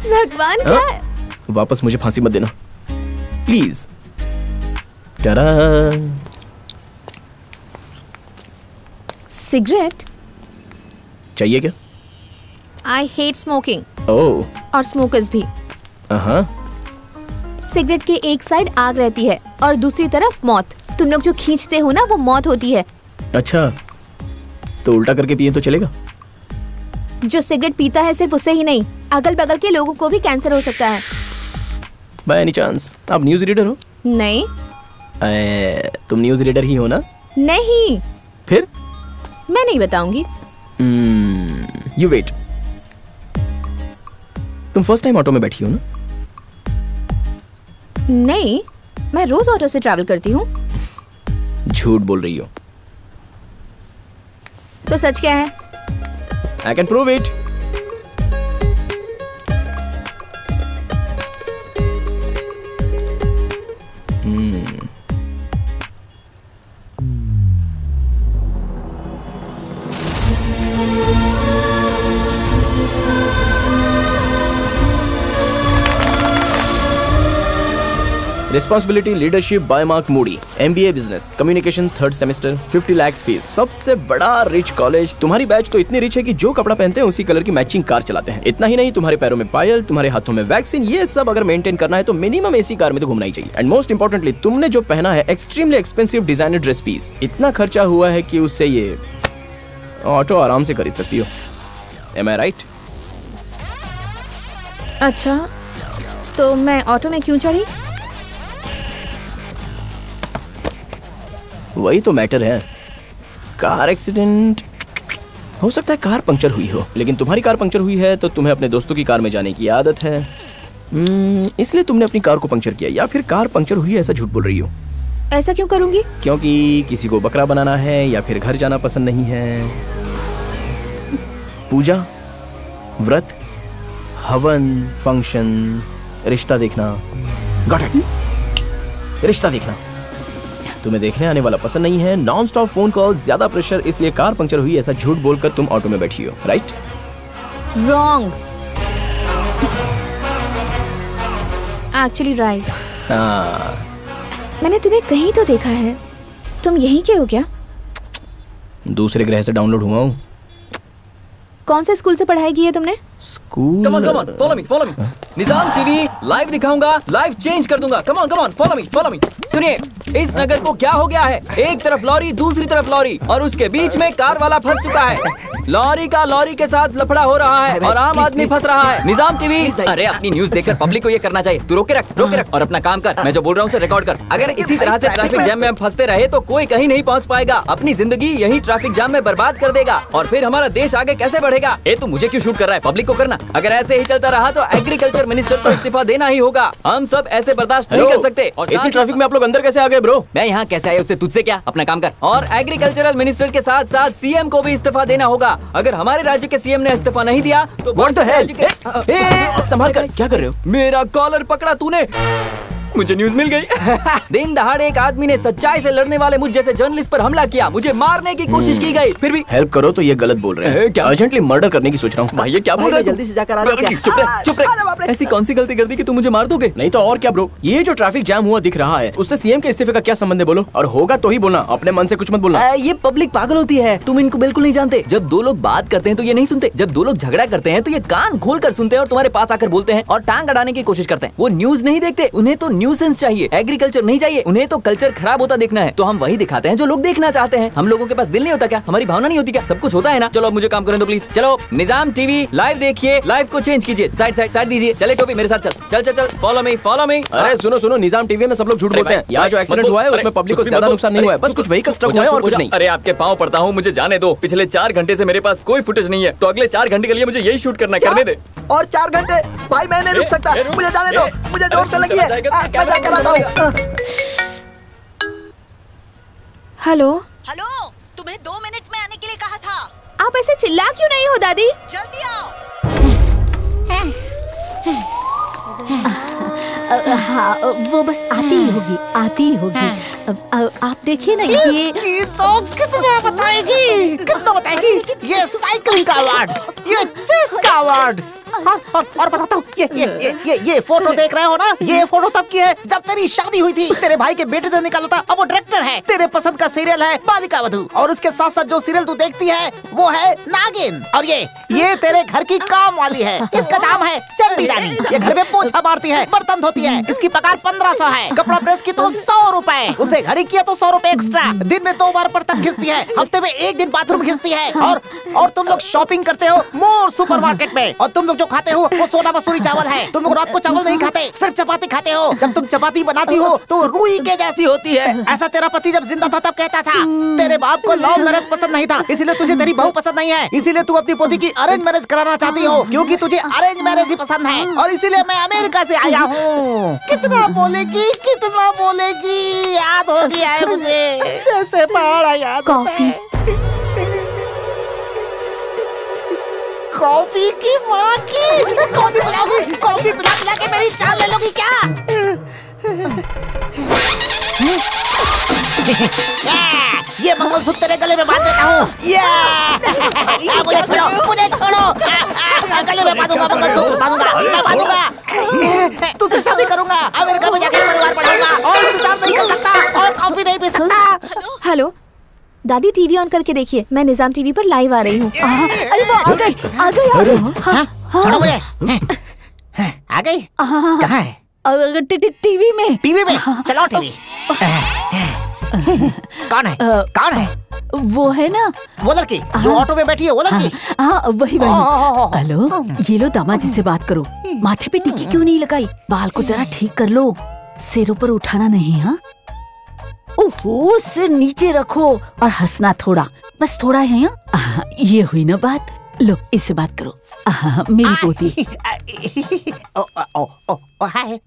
भगवान क्या? वापस मुझे फांसी मत देना प्लीज। टारा। सिगरेट चाहिए क्या? I hate smoking. ओह। और स्मोकर्स भी। सिगरेट के एक साइड आग रहती है और दूसरी तरफ मौत। तुम लोग जो खींचते हो ना, वो मौत होती है। अच्छा, तो उल्टा करके पिए तो चलेगा? जो सिगरेट पीता है सिर्फ उसे ही नहीं, अगल बगल के लोगों को भी कैंसर हो सकता है। बाय एनी चांस आप न्यूज़ रीडर हो? नहीं। तुम न्यूज़ रीडर ही हो ना? नहीं। फिर? मैं नहीं बताऊंगी। You wait. तुम फर्स्ट टाइम ऑटो में बैठी हो ना? नहीं, मैं रोज ऑटो से ट्रैवल करती हूँ। झूठ बोल रही हो। तो सच क्या है? I can prove it. Responsibility leadership bye mark Moody, MBA business communication 3rd semester, 50 lakh fees, सबसे बड़ा रिच कॉलेज। तुम्हारी बैच तो इतनी रिच है कि जो कपड़ा पहनते हैं उसी कलर की मैचिंग कार चलाते हैं। इतना ही नहीं, तुम्हारे पैरों में पायल, तुम्हारे हाथों में वैक्सीन, ये सब अगर मेंटेन करना है तो मिनिमम AC कार में तो घूमना ही चाहिए। एंड मोस्ट इंपोर्टेंटली, तुमने जो पहना है extremely expensive designer dress piece, इतना खर्चा हुआ है कि उससे ये ऑटो आराम से खरीद सकती हो। Am I right? अच्छा, तो मैं ऑटो में क्यों चढ़ी? वही तो मैटर है। कार एक्सीडेंट हो सकता है, कार पंक्चर हुई हो, लेकिन तुम्हारी कार पंक्चर हुई है तो तुम्हें अपने दोस्तों की कार में जाने की आदत है, इसलिए तुमने अपनी कार को पंक्चर किया। या फिर कार पंक्चर हुई है ऐसा झूठ बोल रही हो। ऐसा क्यों करूंगी? क्योंकि किसी को बकरा बनाना है या फिर घर जाना पसंद नहीं है। पूजा, व्रत, हवन, फंक्शन, रिश्ता देखना। Got it. रिश्ता देखना तुम्हें देखने आने वाला पसंद नहीं है। नॉन स्टॉप फोन कॉल, ज्यादा प्रेशर, इसलिए कार पंक्चर हुई ऐसा झूठ बोलकर तुम ऑटो में बैठी हो। राइट? रॉन्ग। Actually right. हाँ। मैंने तुम्हें कहीं तो देखा है। तुम यहीं के हो क्या? दूसरे ग्रह से डाउनलोड हुआ हूँ। कौन से स्कूल से पढ़ाई की है तुमने? School. Come on follow me. Nizam TV live दिखाऊंगा, लाइव चेंज कर दूंगा। Come on follow me. सुनिए, इस नगर को क्या हो गया है? एक तरफ लॉरी, दूसरी तरफ लॉरी, और उसके बीच में कार वाला फंस चुका है। लॉरी का लॉरी के साथ लफड़ा हो रहा है और आम आदमी फंस रहा है। निजाम टीवी, अरे अपनी न्यूज देखकर पब्लिक को ये करना चाहिए। तू रोके रख और अपना काम कर। मैं जो बोल रहा हूँ उसे रिकॉर्ड कर। अगर इसी तरह से ट्रैफिक जाम में हम फंसते रहे तो कोई कहीं नहीं पहुँच पाएगा। अपनी जिंदगी यही ट्रैफिक जाम में बर्बाद कर देगा और फिर हमारा देश आगे कैसे बढ़ेगा? ए तू मुझे क्यों शूट कर रहा है? पब्लिक को करना। अगर ऐसे ही चलता रहा तो एग्रीकल्चर मिनिस्टर को इस्तीफा देना ही होगा। हम सब ऐसे बर्दाश्त नहीं कर सकते। और इतनी ट्रैफिक में आप लोग अंदर कैसे आ गए ब्रो? मैं यहाँ कैसे आया उससे तुझसे क्या? अपना काम कर। और एग्रीकल्चरल मिनिस्टर के साथ साथ सीएम को भी इस्तीफा देना होगा। अगर हमारे राज्य के सीएम ने इस्तीफा नहीं दिया तो What the hell? संभाल कर, क्या कर रहे हो? मेरा कॉलर पकड़ा तूने। मुझे न्यूज मिल गई। दिन दहाड़े एक आदमी ने सच्चाई से लड़ने वाले मुझ जैसे जर्नलिस्ट पर हमला किया। मुझे मारने की कोशिश की गई, फिर भी हेल्प करो तो ये गलत बोल रहे हैं। क्या अर्जेंटली मर्डर करने की सोच रहा हूँ। भाई ये क्या बोल रहा है? जल्दी से जाकर आ जाओ। चुप रह। ऐसी कौन सी गलती कर दी कि तू मुझे मार दोगे? नहीं तो और क्या ब्रो। ये जो ट्रैफिक जैम हुआ दिख रहा है उससे सीएम के इस्तीफे का क्या संबंध है? बोलो। और होगा तो ही बोलना, अपने मन से कुछ मत बोलना। ये पब्लिक पागल होती है, तुम इनको बिल्कुल नहीं जानते। जब दो लोग बात करते हैं तो ये नहीं सुनते। जब दो लोग झगड़ा करते हैं तो ये कान खोल कर सुनते हैं और तुम्हारे पास आकर बोलते हैं और टांग अड़ाने की कोशिश करते हैं। वो न्यूज नहीं देखते, उन्हें तो न्यूसेंस चाहिए। एग्रीकल्चर नहीं चाहिए, उन्हें तो कल्चर खराब होता देखना है। तो हम वही दिखाते हैं जो लोग देखना चाहते हैं। हम लोगों के पास दिल नहीं होता क्या? हमारी भावना नहीं होती क्या? सब कुछ होता है ना। चलो अब मुझे काम करने दो प्लीज। चलो निजाम टीवी लाइव देखिए, लाइव को चेंज कीजिए। साइड दीजिए। चले टोपी मेरे साथ चल। Follow me. अरे सुनो, निजाम टीवी में सब लोग झूठ बोलते हैं। यहाँ जो एक्सीडेंट हुआ है उसमें पब्लिक को ज्यादा नुकसान नहीं हुआ है, बस कुछ व्हीकल स्ट्रक हुआ है और कुछ नहीं। अरे आपके पाँव पड़ता हूँ, मुझे जाने दो। पिछले 4 घंटे से मेरे पास कोई फुटेज नहीं है, तो अगले 4 घंटे के लिए मुझे यही शूट करना है। करने दे। और 4 घंटे? भाई मैं नहीं रुक सकता, मुझे जाने दो। मुझे जोर से लगी है, मैं जाकर आता हूँ। हेलो, तुम्हें 2 मिनट में आने के लिए कहा था। आप ऐसे चिल्ला क्यों नहीं हो दादी? जल्दी आओ। हाँ, वो बस आती ही होगी। आप देखिए ना, ये तो कितना बताएगी? ये साइकिलिंग का अवार्ड, ये चेस का अवार्ड। और बताता हूँ, ये फोटो देख रहे हो ना? ये फोटो तब की है जब तेरी शादी हुई थी। तेरे भाई के बेटे ने निकाला था, अब वो डायरेक्टर है। तेरे पसंद का सीरियल है बालिका वधू, और उसके साथ साथ जो सीरियल तू देखती है वो है नागिन। और ये तेरे घर की काम वाली है। इसका नाम है चंडी रानी। ये घर में पोछा मारती है, बर्तन धोती है। इसकी पगार 1500 है। कपड़ा प्रेस की तो 100 रुपए। उसे घड़ी किया तो 100 रुपए एक्स्ट्रा। दिन में 2 बार बर्तन घिसती है, हफ्ते में 1 दिन बाथरूम घिसती है। और तुम लोग शॉपिंग करते हो मोर सुपरमार्केट में, और तुम लोग जो खाते हो वो सोना मसूरी चावल है। तुम लोग रात को चावल नहीं खाते, सिर्फ चपाती खाते हो। जब तुम चपाती बनाती हो तो रुई के जैसी होती है। ऐसा तेरा पति जब जिंदा था तब कहता था। तेरे बाप को लव मैरिज पसंद नहीं था, इसीलिए तुझे तेरी बहू पसंद नहीं है। इसीलिए तू अपनी पोती की अरेंज मैरिज कराना चाहती हो, क्योंकि तुझे अरेंज मैरिज ही पसंद है। और इसीलिए मैं अमेरिका से आया हूँ। कितना बोलेगी, याद हो गया है मुझे, जैसे पहाड़ा याद होता है। कॉफी की माँ की। कॉफी पिलाओगी? कॉफी पिला के मेरी जान ले लोगी क्या? ये मंगलसूत्र तेरे गले में बांध देता हूँ। मुझे छोड़ो। गले में बांधूंगा, मंगलसूत्र बांधूंगा। तुझसे शादी करूंगा, अमेरिका में जाकर परिवार बढ़ाऊंगा, और इंतजार नहीं कर सकता, और कॉफी नहीं पी सकता। हेलो दादी, टीवी ऑन करके देखिए, मैं निजाम टीवी पर लाइव आ रही हूँ। अरे वो आ गई। छोड़ो मुझे। आ गई? कहाँ है? टीवी में। चलाओ टीवी। कौन है? वो है ना, वो लड़की जो ऑटो में बैठी है, वो लड़की। हाँ वही। हेलो, ये लो दामाद जी से बात करो। माथे पे टिक्की क्यों नहीं लगाई? बाल को जरा ठीक कर लो, सिर ऊपर उठाना नहीं। हाँ ओहो, सिर नीचे रखो और हंसना थोड़ा, बस थोड़ा है। ये हुई ना बात। लो इससे बात करो। मेरी पोती। Hi.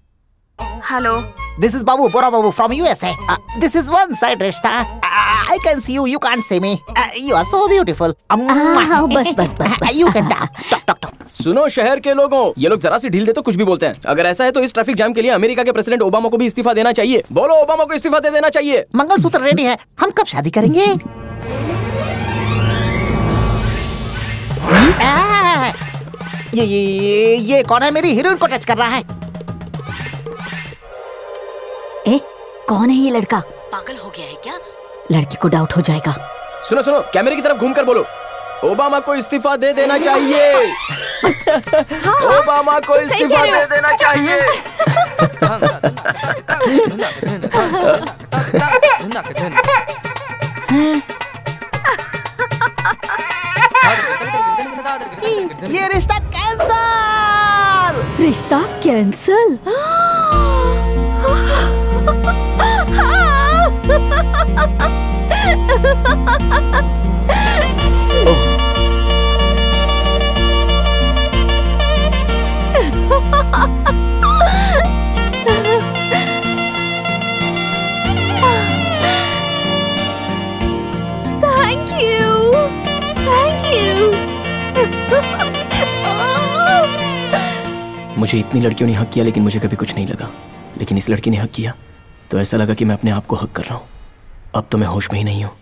Hello, This is Babu, Bora Babu from USA. This is one side Rishta. I can see you, you can't see me. You are so beautiful. बस। You can talk. सुनो शहर के लोगों, ये लोग जरा सी ढील दे तो कुछ भी बोलते हैं। अगर ऐसा है तो इस ट्रैफिक जाम के लिए अमेरिका के प्रेसिडेंट ओबामा को भी इस्तीफा देना चाहिए। बोलो, ओबामा को इस्तीफा दे देना चाहिए। मंगलसूत्र रेडी है, हम कब शादी करेंगे? ये कौन है? मेरी हीरोइन को टच कर रहा है। कौन है ये लड़का? पागल हो गया है क्या? लड़की को डाउट हो जाएगा। सुनो सुनो, कैमरे की तरफ घूमकर बोलो, ओबामा को इस्तीफा दे देना चाहिए। ओबामा को इस्तीफा दे देना चाहिए। ये रिश्ता कैंसल। रिश्ता cancel? Thank you. Thank you. मुझे इतनी लड़कियों ने हक किया लेकिन मुझे कभी कुछ नहीं लगा, लेकिन इस लड़की ने हक किया तो ऐसा लगा कि मैं अपने आप को हक कर रहा हूँ। अब तो मैं होश में ही नहीं हूँ।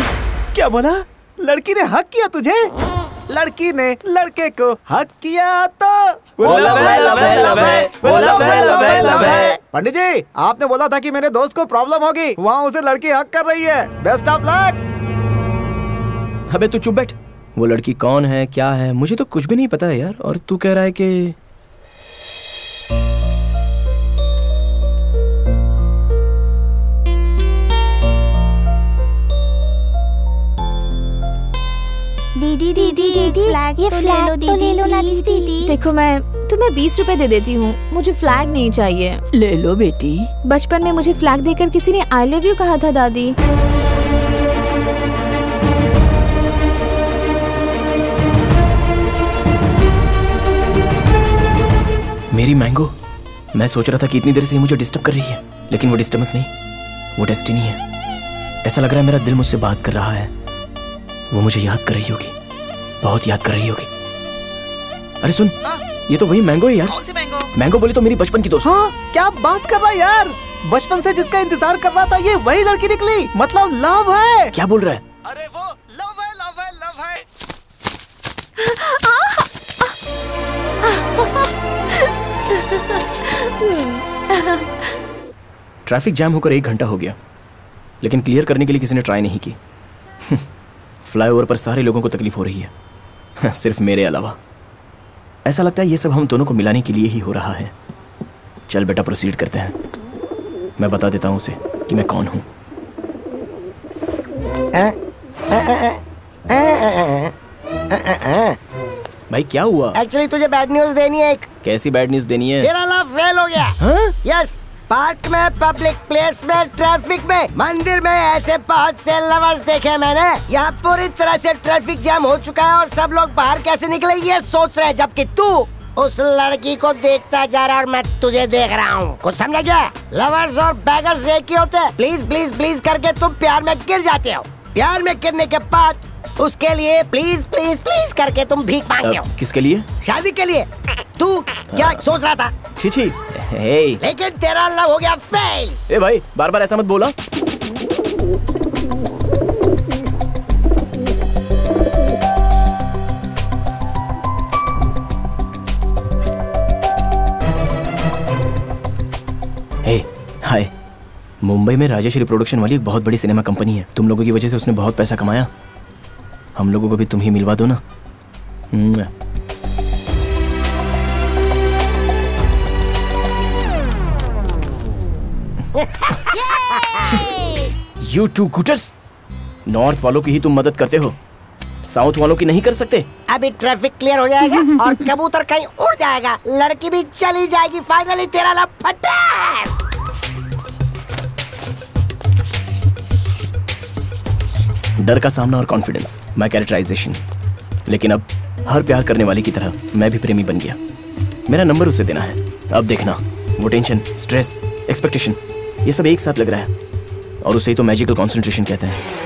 क्या बोला? लड़की ने हक किया तुझे? लड़की ने लड़के को हक किया तो पंडित जी, आपने बोला था कि मेरे दोस्त को प्रॉब्लम होगी, वहाँ उसे लड़की हक कर रही है। Best of luck. अबे तू चुप बैठ। वो लड़की कौन है, क्या है, मुझे तो कुछ भी नहीं पता है यार। और तू कह रहा है कि दीदी दीदी दीदी ये फ्लैग तो ले लो ना दीदी। देखो मैं तुम्हें 20 रुपए दे देती हूँ, मुझे फ्लैग नहीं चाहिए। ले लो बेटी। बचपन में मुझे फ्लैग देकर किसी ने आई लव यू कहा था दादी। मेरी मैंगो, मैं सोच रहा था कि इतनी देर से ये मुझे डिस्टर्ब कर रही है, लेकिन वो डिस्टर्बेंस नहीं, वो डेस्टिनी है। ऐसा लग रहा है मेरा दिल मुझसे बात कर रहा है। वो मुझे याद कर रही होगी, बहुत याद कर रही होगी। अरे सुन, ये तो वही मैंगो है यार। कौन सी मैंगो? मैंगो बोली तो मेरी बचपन की दोस्त। हाँ, क्या बात कर रहा है यार? बचपन से जिसका इंतजार कर रहा था ये वही लड़की निकली। मतलब लव है। क्या बोल रहा है? अरे वो लव है, लव है, लव है। ट्रैफिक जैम होकर 1 घंटा हो गया, लेकिन क्लियर करने के लिए किसी ने ट्राई नहीं की। फ्लाईओवर पर सारे लोगों को तकलीफ हो रही है, सिर्फ मेरे अलावा। ऐसा लगता है ये सब हम दोनों को मिलाने के लिए ही हो रहा है। चल बेटा, प्रोसीड करते हैं। मैं बता देता हूँ उसे कि मैं कौन हूँ। भाई क्या हुआ? एक्चुअली तुझे बैड न्यूज देनी है। एक कैसी बैड न्यूज देनी है? तेरा लव फेल हो गया। यस, पार्क में, पब्लिक प्लेस में, ट्रैफिक में, मंदिर में ऐसे बहुत से लवर्स देखे मैंने। यहाँ पूरी तरह से ट्रैफिक जैम हो चुका है और सब लोग बाहर कैसे निकले ये सोच रहे हैं, जबकि तू उस लड़की को देखता जा रहा और मैं तुझे देख रहा हूँ। कुछ समझा क्या? लवर्स और बैगर्स एक ही होते हैं। प्लीज प्लीज प्लीज करके तुम प्यार में गिर जाते हो। प्यार में गिरने के बाद उसके लिए प्लीज प्लीज प्लीज करके तुम भीख मांगते हो। किसके लिए? शादी के लिए। तू क्या सोच रहा था? छी। लेकिन तेरा लव हो गया फेल। ए भाई, बार बार ऐसा मत बोला। हाय, मुंबई में राजेश्वरी प्रोडक्शन वाली एक बहुत बड़ी सिनेमा कंपनी है। तुम लोगों की वजह से उसने बहुत पैसा कमाया। हम लोगों को भी तुम ही मिलवा दो ना। You two gutters! नॉर्थ वालों की ही तुम मदद करते हो, साउथ वालों की नहीं कर सकते। अभी ट्रैफिक क्लियर हो जाएगा और कबूतर कहीं उड़ जाएगा, लड़की भी चली जाएगी। फाइनली तेरा लव फटा। डर का सामना और कॉन्फिडेंस, माय कैरेक्टराइजेशन। लेकिन अब हर प्यार करने वाले की तरह मैं भी प्रेमी बन गया। मेरा नंबर उसे देना है। अब देखना, वो टेंशन, स्ट्रेस, एक्सपेक्टेशन, ये सब एक साथ लग रहा है, और उसे ही तो मैजिकल कॉन्सेंट्रेशन कहते हैं।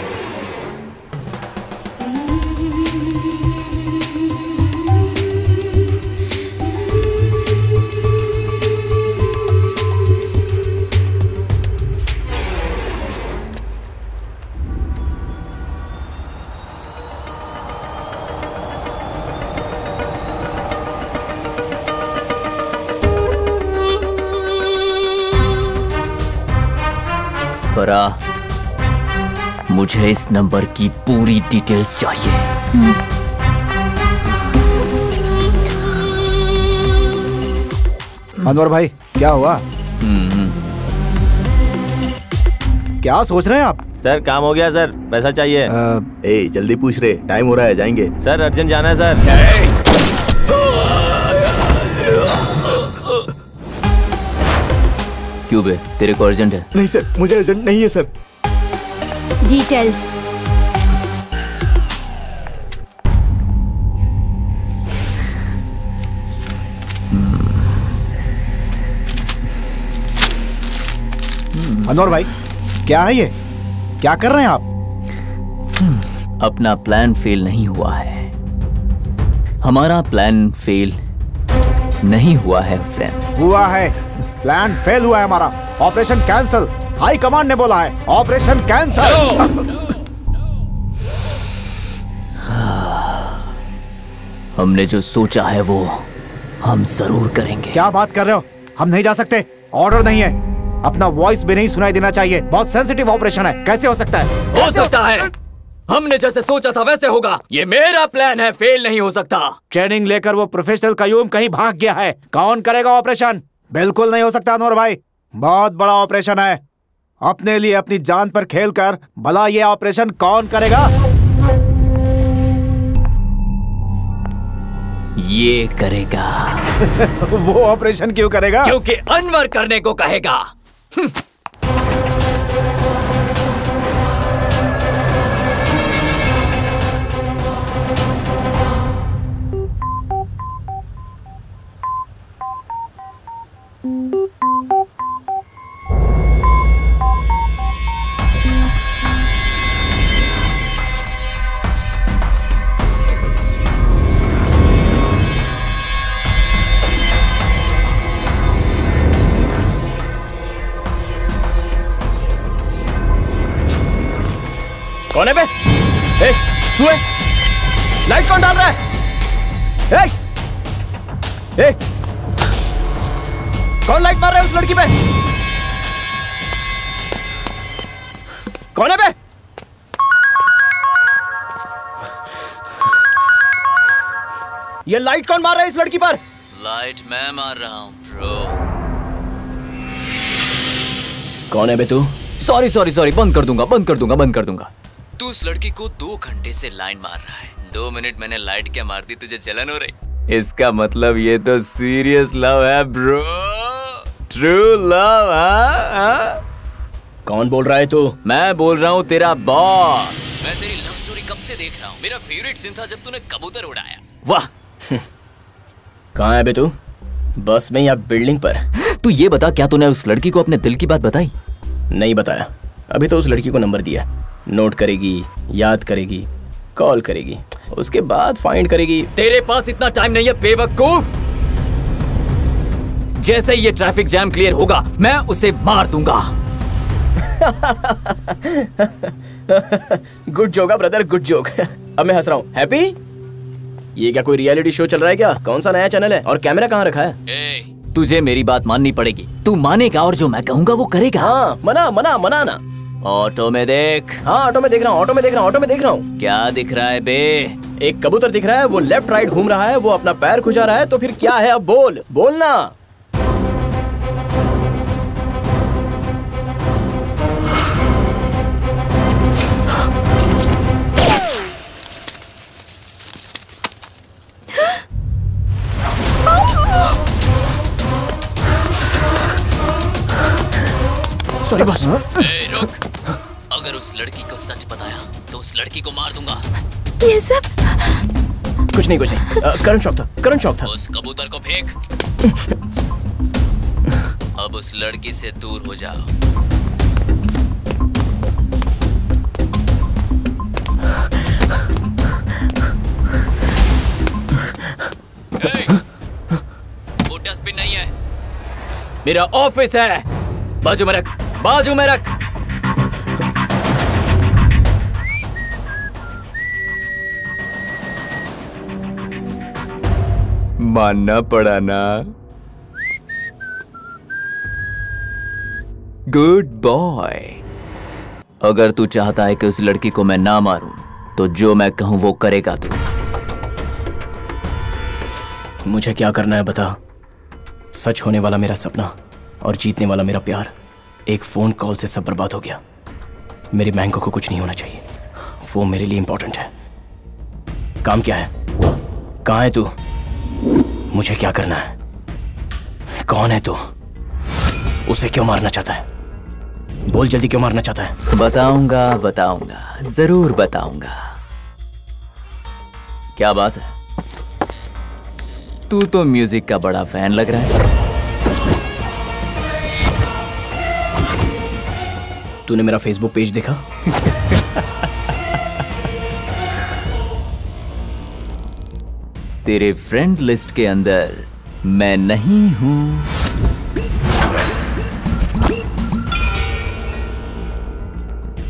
मुझे इस नंबर की पूरी डिटेल्स चाहिए। अनवर भाई क्या हुआ? क्या सोच रहे हैं आप? सर काम हो गया सर, पैसा चाहिए। जल्दी पूछ रहे, टाइम हो रहा है, जाएंगे। सर अर्जेंट जाना है सर। क्यों बे, तेरे को अर्जेंट है? नहीं सर, मुझे अर्जेंट नहीं है सर। डिटेल्स। अनवर भाई क्या है ये? क्या कर रहे हैं आप? अपना प्लान फेल नहीं हुआ है। हमारा प्लान फेल नहीं हुआ है हुसैन। हुआ है, प्लान फेल हुआ है हमारा। ऑपरेशन कैंसल, हाई कमांड ने बोला है ऑपरेशन कैंसल। हमने जो सोचा है वो हम जरूर करेंगे। क्या बात कर रहे हो? हम नहीं जा सकते, ऑर्डर नहीं है। अपना वॉइस भी नहीं सुनाई देना चाहिए। बहुत सेंसिटिव ऑपरेशन है, कैसे हो सकता है? हो सकता है, हमने जैसे सोचा था वैसे होगा। ये मेरा प्लान है, फेल नहीं हो सकता। ट्रेनिंग लेकर वो प्रोफेशनल कयूम कहीं भाग गया है। कौन करेगा ऑपरेशन? बिल्कुल नहीं हो सकता अनवर भाई, बहुत बड़ा ऑपरेशन है। अपने लिए अपनी जान पर खेलकर भला ये ऑपरेशन कौन करेगा? ये करेगा। वो ऑपरेशन क्यों करेगा? क्योंकि अनवर करने को कहेगा। कौन है बे? ए, तू है? लाइट कौन डाल रहा है? ए, कौन लाइट मार रहा है उस लड़की पे? कौन है बे? ये लाइट कौन मार रहा है इस लड़की पर? लाइट मैं मार रहा हूँ ब्रो। कौन है बे तू? सॉरी सॉरी सॉरी, बंद कर दूंगा, बंद कर दूंगा, बंद कर दूंगा। तू उस लड़की को 2 घंटे से लाइन मार रहा है। 2 मिनट मैंने लाइट क्या मार दी, तुझे जलन हो रही? इसका मतलब ये तो सीरियस लव है ब्रो, ट्रू लव। कौन बोल रहा है तू? मैं बोल रहा हूँ तेरा बॉस। मैं तेरी लव स्टोरी कब से देख रहा हूँ। मेरा फेवरेट सीन था जब तूने कबूतर उड़ाया। वाह। कहाँ है बे तू? बस में या बिल्डिंग पर? तू ये बता, क्या तूने उस लड़की को अपने दिल की बात बताई? नहीं बताया। अभी तो उस लड़की को नंबर दिया, नोट करेगी, याद करेगी, कॉल करेगी, उसके बाद फाइंड करेगी। तेरे पास इतना टाइम नहीं है बेवकूफ। जैसे ही ये ट्रैफिक जैम क्लियर होगा मैं उसे मार दूंगा। Good joke brother, good joke. अब मैं हंस रहा हूँ। हैप्पी? ये क्या कोई रियलिटी शो चल रहा है क्या? कौन सा नया चैनल है? और कैमरा कहाँ रखा है? तुझे मेरी बात माननी पड़ेगी। तू मानेगा और जो मैं कहूँगा वो करेगा। हाँ, मना मना मना ना। ऑटो में देख। हाँ ऑटो में देख रहा हूँ, ऑटो में देख रहा हूँ, ऑटो में देख रहा हूँ। क्या दिख रहा है बे? एक कबूतर दिख रहा है, वो लेफ्ट राइट घूम रहा है, वो अपना पैर खुजा रहा है। तो फिर क्या है? अब बोल, बोलना। Sorry boss. रुक, अगर उस लड़की को सच बताया तो उस लड़की को मार दूंगा। ये सब कुछ नहीं, कुछ नहीं। करंट शॉक था, करंट शॉक था। उस कबूतर को फेंक। अब उस लड़की से दूर हो जाओ। वो डस्टबिन नहीं है, मेरा ऑफिस है। बाजू में रख, बाजू में रख। मानना पड़ा ना। Good boy. अगर तू चाहता है कि उस लड़की को मैं ना मारूं, तो जो मैं कहूं वो करेगा तू। मुझे क्या करना है बता। सच होने वाला मेरा सपना और जीतने वाला मेरा प्यार एक फोन कॉल से सब बर्बाद हो गया। मेरी मैंगो को कुछ नहीं होना चाहिए, वो मेरे लिए इंपॉर्टेंट है। काम क्या है? कहाँ है तू? मुझे क्या करना है? कौन है तू? उसे क्यों मारना चाहता है? बोल जल्दी, क्यों मारना चाहता है? बताऊंगा, जरूर बताऊंगा। क्या बात है, तू तो म्यूजिक का बड़ा फैन लग रहा है। तूने मेरा फेसबुक पेज देखा? तेरे फ्रेंड लिस्ट के अंदर मैं नहीं हूं।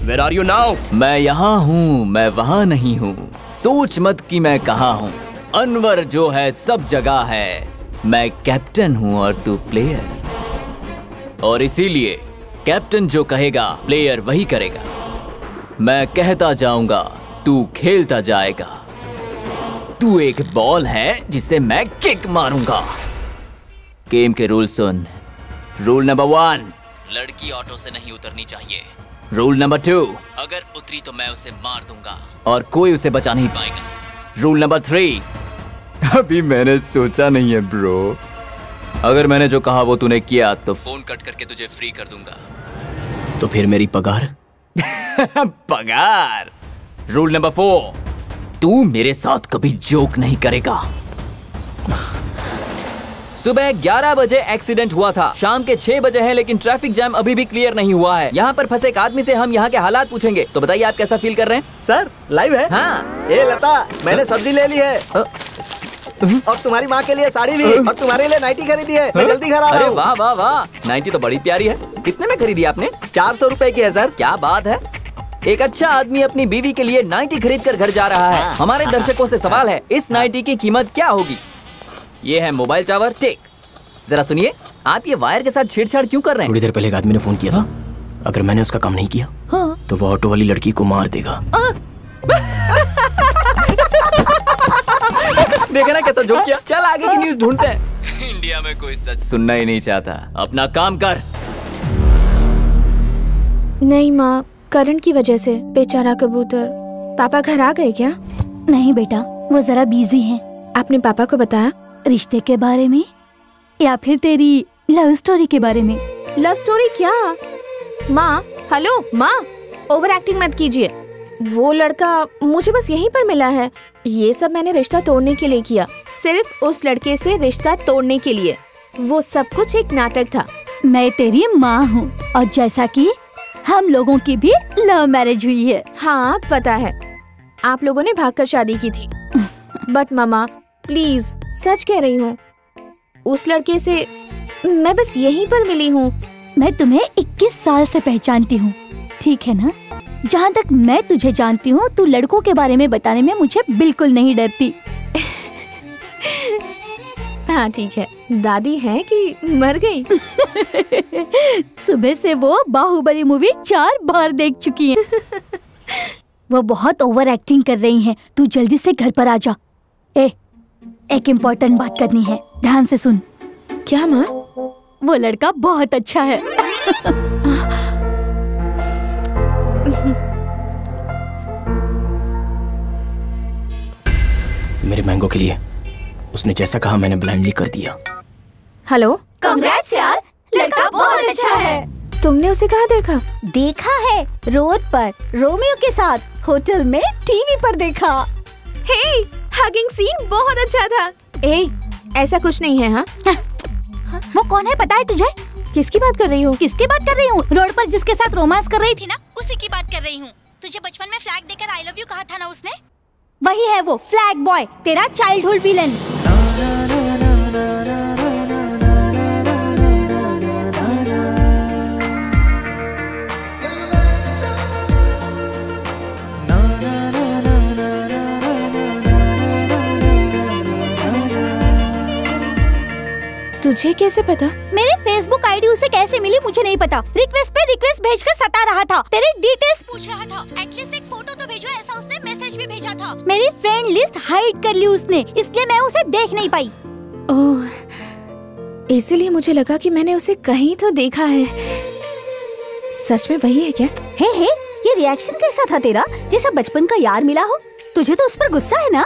Where are you now? मैं यहाँ हूँ, मैं वहाँ नहीं हूँ। सोच मत कि मैं कहाँ हूँ। अनवर जो है सब जगह है। मैं कैप्टन हूँ और तू प्लेयर, और इसीलिए कैप्टन जो कहेगा प्लेयर वही करेगा। मैं कहता जाऊंगा, तू खेलता जाएगा। तू एक बॉल है जिसे मैं किक मारूंगा। गेम के रूल सुन। रूल नंबर 1, लड़की ऑटो से नहीं उतरनी चाहिए। रूल नंबर 2, अगर उतरी तो मैं उसे मार दूंगा और कोई उसे बचा नहीं पाएगा। रूल नंबर 3, अभी मैंने सोचा नहीं है ब्रो। अगर मैंने जो कहा वो तूने किया तो फोन कट करके तुझे फ्री कर दूंगा। तो फिर मेरी पगार? पगार। रूल नंबर 4, तू मेरे साथ कभी जोक नहीं करेगा। सुबह 11 बजे एक्सीडेंट हुआ था, शाम के 6 बजे है, लेकिन ट्रैफिक जैम अभी भी क्लियर नहीं हुआ है। यहाँ पर फंसे एक आदमी से हम यहाँ के हालात पूछेंगे। तो बताइए आप कैसा फील कर रहे हैं? सर लाइव है? हाँ। ए लता, मैंने सब्जी ले ली है और तुम्हारी माँ के लिए साड़ी भी, और तुम्हारे लिए नाइटी खरीदी है। मैं जल्दी घर आ रहा अरे हूँ। वाह वाह वाह, नाइटी तो बड़ी प्यारी है। कितने में खरीदी आपने? 400 रुपए की है सर। क्या बात है, एक अच्छा आदमी अपनी बीवी के लिए नाइटी खरीद कर घर जा रहा है। हमारे दर्शकों से सवाल है, इस नाइटी की कीमत क्या होगी? ये है मोबाइल टावर टेक। जरा सुनिए, आप ये वायर के साथ छेड़छाड़ क्यों कर रहे हैं? थोड़ी देर पहले एक आदमी ने फोन किया था। अगर मैंने उसका काम नहीं किया तो वो ऑटो वाली लड़की को मार देगा। देखा ना कैसा जोक किया। चल आगे की न्यूज़ ढूंढते हैं। इंडिया में कोई सच सुनना ही नहीं चाहता। अपना काम कर। नहीं माँ, करंट की वजह से बेचारा कबूतर। पापा घर आ गए क्या? नहीं बेटा, वो जरा बिजी हैं। आपने पापा को बताया? रिश्ते के बारे में या फिर तेरी लव स्टोरी के बारे में? लव स्टोरी क्या? माँ, हेलो माँ, ओवर एक्टिंग मत कीजिए। वो लड़का मुझे बस यहीं पर मिला है। ये सब मैंने रिश्ता तोड़ने के लिए किया, सिर्फ उस लड़के से रिश्ता तोड़ने के लिए। वो सब कुछ एक नाटक था। मैं तेरी माँ हूँ और जैसा कि हम लोगों की भी लव मैरिज हुई है। हाँ पता है, आप लोगों ने भागकर शादी की थी। बट मामा प्लीज, सच कह रही हूँ, उस लड़के से मैं बस यहीं पर मिली हूँ। मैं तुम्हें 21 साल से पहचानती हूँ, ठीक है ना? जहाँ तक मैं तुझे जानती हूँ, तू लड़कों के बारे में बताने में मुझे बिल्कुल नहीं डरती। हाँ ठीक है, दादी है कि मर गई? सुबह से वो बाहुबली मूवी 4 बार देख चुकी है। वो बहुत ओवर एक्टिंग कर रही हैं। तू जल्दी से घर पर आ जा। एक इम्पोर्टेंट बात करनी है, ध्यान से सुन। क्या माँ? वो लड़का बहुत अच्छा है। मेरे मैंगो के लिए उसने जैसा कहा मैंने ब्लाइंडली कर दिया। हेलो, कांग्रेट्स यार, लड़का बहुत अच्छा है। तुमने उसे कहाँ देखा? देखा है रोड पर, रोमियो के साथ, होटल में, टीवी पर देखा। हे, हगिंग सीन बहुत अच्छा था। ए, ऐसा कुछ नहीं है। हाँ वो कौन है पता है तुझे? किसकी बात कर रही हो? किसकी बात कर रही हूँ? रोड पर जिसके साथ रोमांस कर रही थी ना, उसी की बात कर रही हूँ। तुझे बचपन में फ्लैग देकर आई लव यू कहा था ना उसने? वही है वो फ्लैग बॉय, तेरा चाइल्डहुड विलन। तू मुझे कैसे पता? मेरे फेसबुक आईडी उसे कैसे मिली मुझे नहीं पता। रिक्वेस्ट पे रिक्वेस्ट भेजकर सता रहा था, तेरी डिटेल्स पूछ रहा था, एटलीस्ट एक फोटो तो भेजो, ऐसा उसने मैसेज भी भेजा था। मेरी फ्रेंड लिस्ट हाइड कर ली उसने, इसलिए मैं उसे देख नहीं पाई। ओह, इसीलिए मुझे लगा कि मैंने उसे कहीं तो देखा है। सच में वही है क्या? हे, ये रिएक्शन कैसा था तेरा? जैसा बचपन का यार मिला हो। तुझे तो उस पर गुस्सा है ना?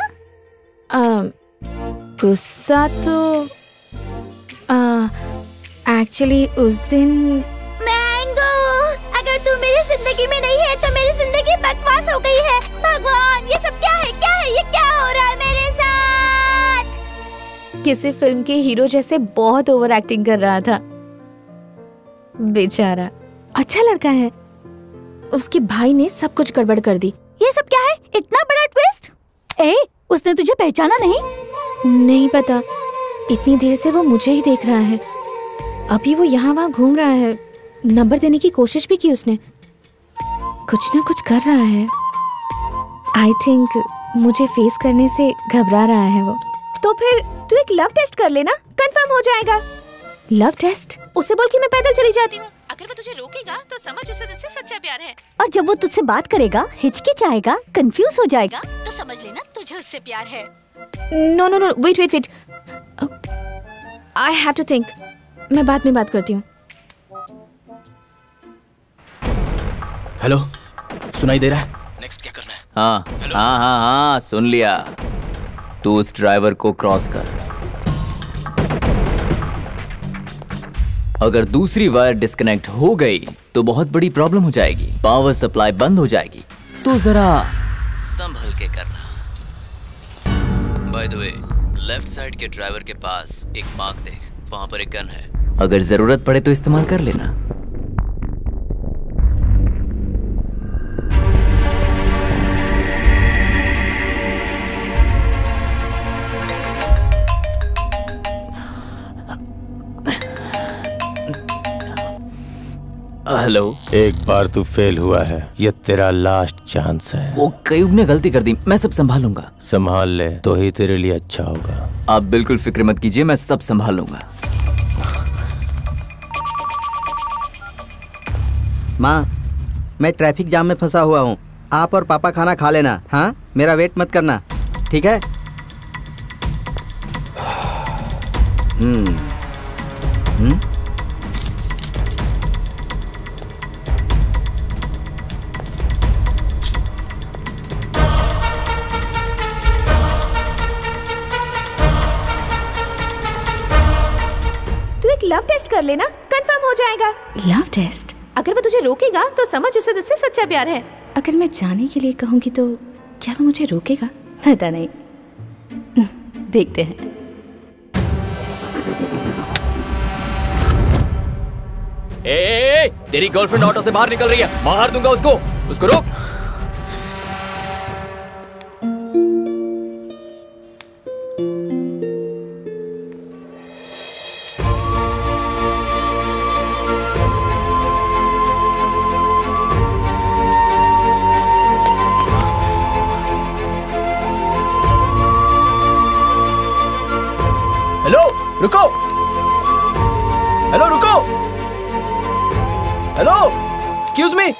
गुस्सा तो एक्चुअली उस दिन। मैंगो, अगर तू मेरी जिंदगी में नहीं है तो मेरी जिंदगी बकवास हो गई है। भगवान, ये सब क्या है? क्या है ये? क्या हो रहा है मेरे साथ? किसी फिल्म के हीरो जैसे बहुत ओवर एक्टिंग कर रहा था। बेचारा अच्छा लड़का है। उसके भाई ने सब कुछ गड़बड़ कर दी। ये सब क्या है? इतना बड़ा ट्विस्ट? उसने तुझे पहचाना नहीं? नहीं पता, इतनी देर से वो मुझे ही देख रहा है। अभी वो यहाँ वहाँ घूम रहा है। नंबर देने की कोशिश भी की उसने। कुछ ना कुछ कर रहा है। आई थिंक मुझे फेस करने से घबरा रहा है वो। तो फिर तू एक लव टेस्ट कर लेना, कंफर्म हो जाएगा। Love test? उसे बोल कि मैं पैदल चली जाती हूँ। अगर वो तुझे रोकेगा तो समझ उसे तुझसे सच्चा प्यार है। और जब वो तुझसे बात करेगा, हिचकिचाएगा, कंफ्यूज हो जाएगा, तो समझ लेना तुझे उससे प्यार है। No no no, wait. I have to think. मैं बाद में बात करती हूँ। हेलो, सुनाई दे रहा है? नेक्स्ट क्या करना है? हाँ, सुन लिया। तू उस ड्राइवर को क्रॉस कर। अगर दूसरी वायर डिस्कनेक्ट हो गई तो बहुत बड़ी प्रॉब्लम हो जाएगी, पावर सप्लाई बंद हो जाएगी। तो जरा संभल के करना। By the way, left side के ड्राइवर के पास एक मार्क देख, वहां पर एक गन है। अगर जरूरत पड़े तो इस्तेमाल कर लेना। हेलो, एक बार तू फेल हुआ है, ये तेरा लास्ट चांस है। वो कयूब ने गलती कर दी, मैं सब संभालूंगा। संभाल ले तो ही तेरे लिए अच्छा होगा। आप बिल्कुल फिक्र मत कीजिए, मैं सब संभाल लूंगा। माँ, मैं ट्रैफिक जाम में फंसा हुआ हूँ। आप और पापा खाना खा लेना। हाँ, मेरा वेट मत करना, ठीक है? लव टेस्ट कर लेना, कंफर्म हो जाएगा। Love test? अगर वो तुझे रोकेगा तो समझ उसे तुझसे सच्चा प्यार है। अगर मैं जाने के लिए कहूंगी तो क्या वो मुझे रोकेगा? पता नहीं, देखते हैं। तेरी गर्लफ्रेंड ऑटो से बाहर निकल रही है, मार दूंगा उसको रोक। रुको! हेलो, रुको! Hello, excuse me.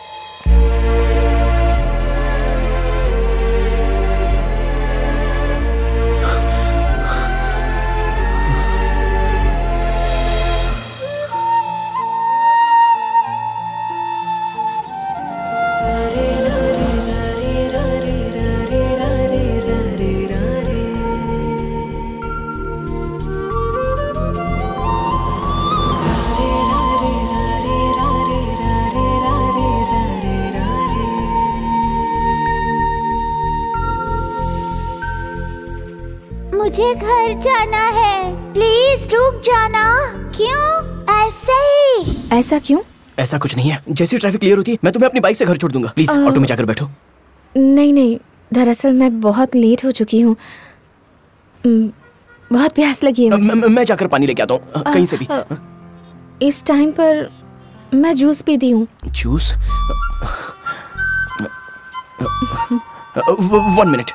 मुझे घर जाना है, प्लीज रुक जाना। क्यों? ऐसे ही। ऐसा क्यों? ऐसा कुछ नहीं है, जैसी ट्रैफिक क्लियर होती है मैं तुम्हें अपनी बाइक से घर छोड़ दूंगा। प्लीज ऑटो में जाकर बैठो। नहीं, दरअसल मैं बहुत लेट हो चुकी हूँ। बहुत प्यास लगी है मुझे। मैं जाकर पानी लेके आता हूँ कहीं से भी। इस टाइम पर मैं जूस पीती हूँ। Juice? 1 minute.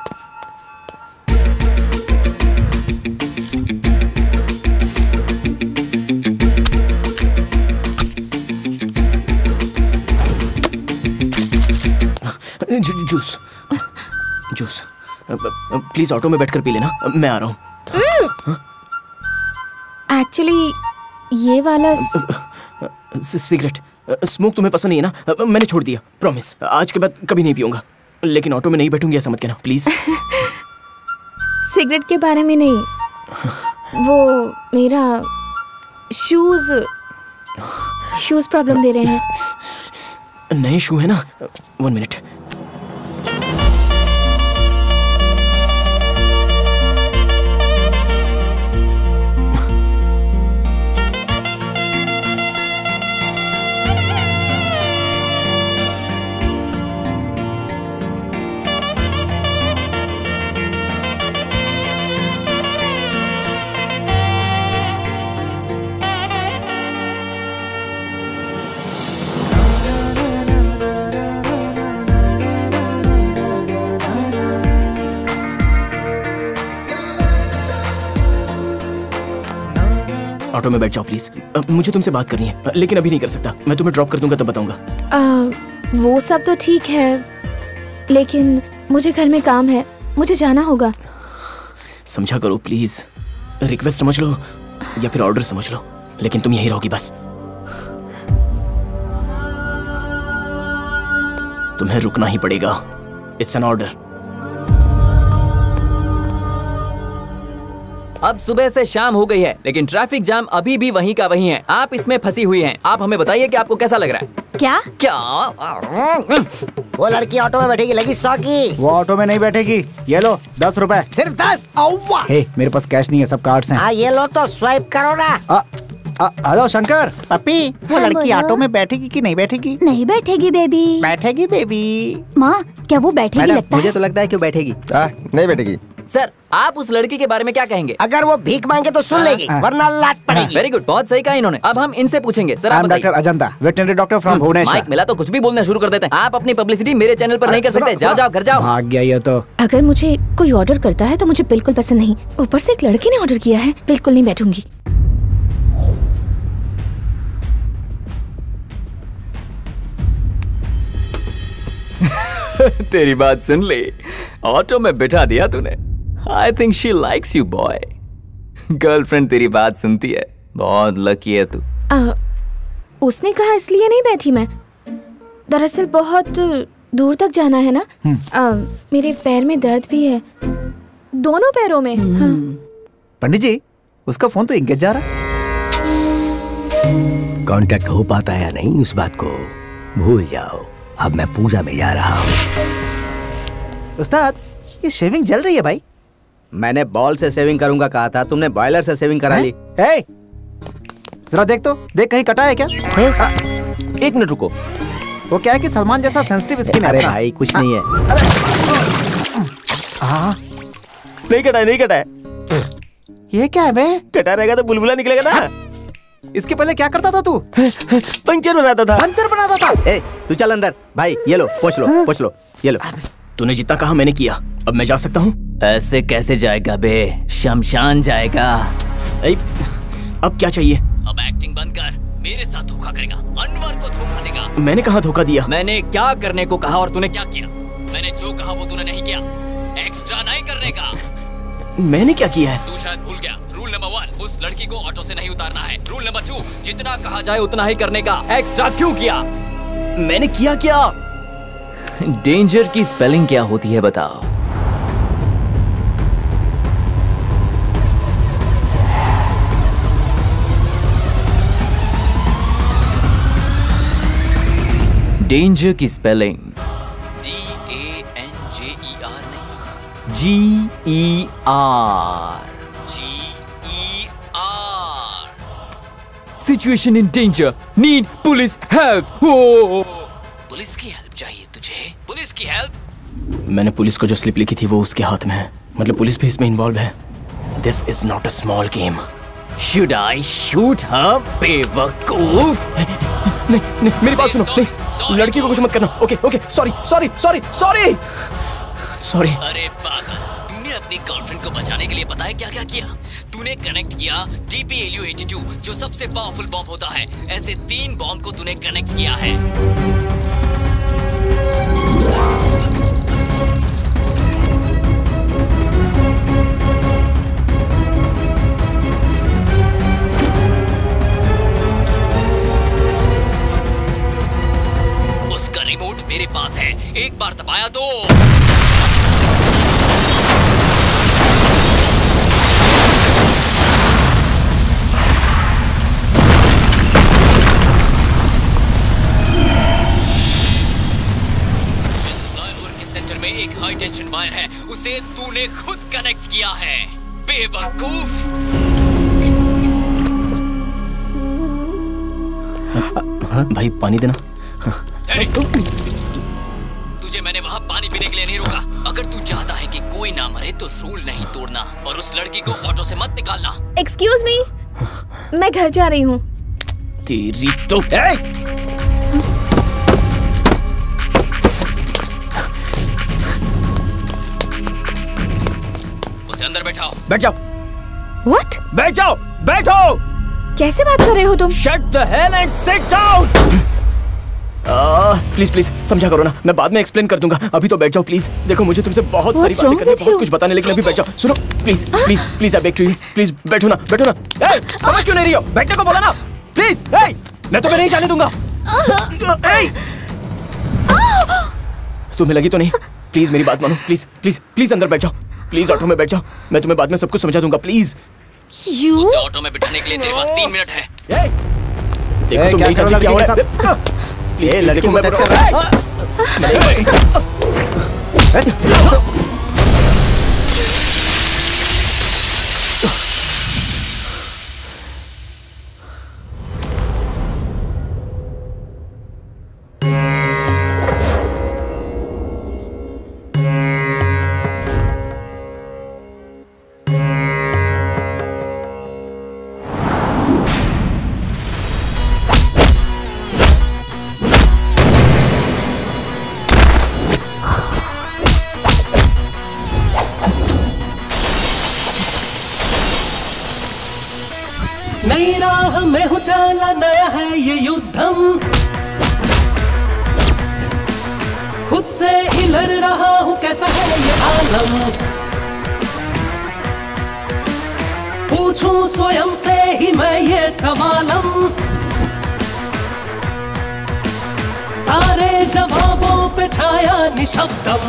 Juice juice please auto में बैठकर पी लेना, मैं आ रहा हूँ। एक्चुअली ये वाला सिगरेट स्मोक तुम्हें पसंद नहीं है ना? मैंने छोड़ दिया, प्रॉमिस। आज के बाद कभी नहीं पीऊंगा, लेकिन ऑटो में नहीं बैठूंगी ऐसा मत कहना प्लीज। सिगरेट के बारे में नहीं, वो मेरा शूज प्रॉब्लम दे रहे हैं। नए शू है ना? 1 मिनट। ऑटो में बैठ जाओ प्लीज, मुझे तुमसे बात करनी है, लेकिन अभी नहीं कर सकता। मैं तुम्हें ड्रॉप कर दूंगा तब बताऊंगा। वो सब तो ठीक है, लेकिन मुझे घर में काम है, मुझे जाना होगा। समझा करो प्लीज, रिक्वेस्ट समझ लो या फिर ऑर्डर समझ लो, लेकिन तुम यही रहोगी बस। तुम्हें रुकना ही पड़ेगा, इट्स एन ऑर्डर। अब सुबह से शाम हो गई है, लेकिन ट्रैफिक जाम अभी भी वहीं का वहीं है। आप इसमें फंसी हुई हैं। आप हमें बताइए कि आपको कैसा लग रहा है? क्या क्या वो लड़की ऑटो में बैठेगी, लगी 100 की। वो ऑटो में नहीं बैठेगी। ये लो 10 रुपए। सिर्फ 10? मेरे पास कैश नहीं है, सब कार्ड्स हैं। हाँ ये लो तो स्वाइप करो ना। हेलो शंकर। पप्पी, वो लड़की ऑटो में बैठेगी कि नहीं बैठेगी? नहीं बैठेगी बेबी। बैठेगी बेबी। माँ क्या वो बैठेगी? लगता मुझे है तो लगता है कि बैठेगी। नहीं बैठेगी। सर, आप उस लड़की के बारे में क्या कहेंगे? अगर वो भीख मांगे तो सुन लेगी, वरना लात पड़ेगी। वेरी गुड, बहुत सही कहा इन्होंने। अब हम इनसे पूछेंगे। सर, आई आप am doctor Ajanta, veterinary doctor from Bhubaneswar. Mike मिला तो कुछ भी बोलना शुरू कर देते हैं। आप अपनी पब्लिसिटी मेरे चैनल पर नहीं कर सकते। जाओ जाओ घर जाओ। भाग गया ये तो। अगर मुझे कोई ऑर्डर करता है तो मुझे बिल्कुल पसंद नहीं, ऊपर से एक लड़की ने ऑर्डर किया है, बिल्कुल नहीं बैठूंगी। तेरी बात सुन ली, ऑटो में बिठा दिया तूने। I think she likes you boy. Girlfriend तेरी बात सुनती है, बहुत लकी है तू। उसने कहा इसलिए नहीं बैठी मैं। दरअसल बहुत दूर तक जाना है ना। मेरे पैर में दर्द भी है, दोनों पैरों में। हाँ। पंडित जी, उसका फोन तो इंगेज जा रहा। कांटेक्ट हो पाता है या नहीं उस बात को भूल जाओ। अब मैं पूजा में जा रहा हूँ। उस्ताद, ये शेविंग जल रही है भाई। मैंने बॉल से सेविंग करूंगा कहा था, तुमने बॉयलर से सेविंग करा ली। जरा देख तो, देख कहीं कटा है क्या? 1 मिनट रुको। वो क्या है कि सलमान जैसा सेंसिटिव स्किन है। अरे भाई कुछ नहीं है। नहीं कटा है, नहीं कटा है। ये क्या है बे? कटा रहेगा तो बुलबुला निकलेगा ना। इसके पहले क्या करता था तू? पंचर बनाता था। पंचर बनाता था। ए, तू चल अंदर। भाई ये लो, पोंछ लो, पोंछ लो, ये लो। तूने जितना कहा मैंने किया, अब मैं जा सकता हूँ? ऐसे कैसे जाएगा बे, शमशान जाएगा। अब क्या चाहिए? अब एक्टिंग बंद कर, मेरे साथ धोखा करेगा, अनवर को धोखा देगा। मैंने कहाँ धोखा दिया? मैंने क्या करने को कहा और तूने क्या किया? मैंने जो कहा वो तूने नहीं किया। एक्स्ट्रा नहीं करने का। मैंने क्या किया है? तू शायद भूल गया। रूल नंबर 1, उस लड़की को ऑटो से नहीं उतारना है। रूल नंबर 2, जितना कहा जाए उतना ही करने का। एक्स्ट्रा क्यों किया? मैंने किया क्या? डेंजर की स्पेलिंग क्या होती है बताओ? डेंजर की स्पेलिंग DANGER नहीं, GER। Situation in danger, need police help. Police की हेल्प चाहिए तुझे? पुलिस की हेल्प? मैंने पुलिस को जो स्लिप लिखी थी वो उसके हाथ में है, मतलब पुलिस भी इसमें इन्वॉल्व है। This is not a small game. Should I shoot her बेवकूफ? नहीं, मेरी बात सुनो। नहीं, लड़की को कुछ मत करना। Okay, sorry. अरे पागल, तूने अपनी गर्लफ्रेंड को बचाने के लिए पता है क्या क्या किया? तूने कनेक्ट किया TPLU-82, जो सबसे पावरफुल बॉम्ब होता है। ऐसे 3 बॉम्ब को तूने कनेक्ट किया है। उसका रिमोट मेरे पास है, एक बार दबाया तो एक हाई टेंशन वायर है, उसे तूने खुद कनेक्ट किया है, बेवकूफ। भाई पानी देना। तुझे मैंने वहाँ पानी पीने के लिए नहीं रोका। अगर तू चाहता है कि कोई ना मरे तो रूल नहीं तोड़ना और उस लड़की को ऑटो से मत निकालना। एक्सक्यूज मी, मैं घर जा रही हूँ। तेरी तो अंदर बैठाओ। बैठ जाओ। What? बैठ जाओ, बैठो। कैसे बात कर रहे हो तुम? Shut the hell and sit down. Please please समझा करो ना, मैं बाद में एक्सप्लेन कर दूंगा, अभी तो बैठ जाओ प्लीज। देखो मुझे तुमसे बहुत सारी बातें करनी, बहुत कुछ बताने, लेकिन अभी बैठ जाओ। सुनो please please please, I beg to you, please बैठो ना, बैठो ना। समझ क्यों नहीं रही हो? बैठने को बोला ना, प्लीज। मैं तुम्हें नहीं जाने दूंगा। तुम्हें लगी तो नहीं? प्लीज मेरी बात मानो, प्लीज प्लीज प्लीज अंदर बैठ जाओ, प्लीज ऑटो में बैठ जाओ, मैं तुम्हें बाद में सब कुछ समझा दूंगा, प्लीज। उसे ऑटो में बिठाने के लिए तेरे पास 3 मिनट है। देखो तुम नहीं जानती क्या हो रहा है। प्लीज लड़की मैं बैठ रहा हूं। नई राह में हूँ चला, नया है ये युद्धम, खुद से ही लड़ रहा हूँ, कैसा है ये आलम। पूछूं स्वयं से ही मैं ये सवालम, सारे जवाबों पे छाया निशब्दम।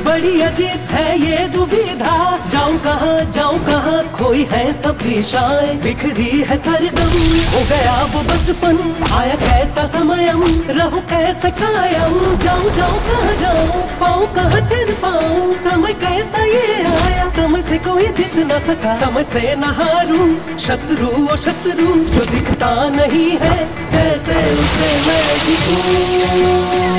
बड़ी अजीब है ये दुविधा, जाऊं कहाँ खोई है सब दिशाएं, बिखरी है सरगम, हो गया वो बचपन, आया कैसा समयम, रहूं कैसे कायम, जाऊं कहाँ जाऊं, पाऊं कहाँ चल पाऊं, समय कैसा ये आया, समय से कोई जीत न सका, समय से न हारूं, शत्रु ओ शत्रु जो दिखता नहीं है, कैसे उसे मैं जीतूं।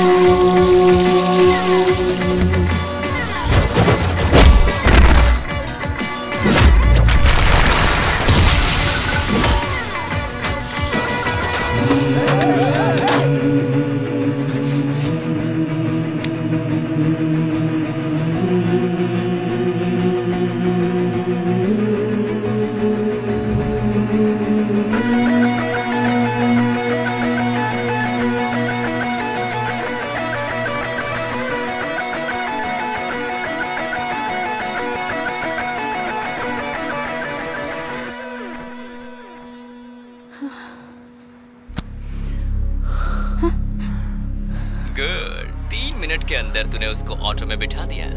गुड, 3 मिनट के अंदर तूने उसको ऑटो में बिठा दिया।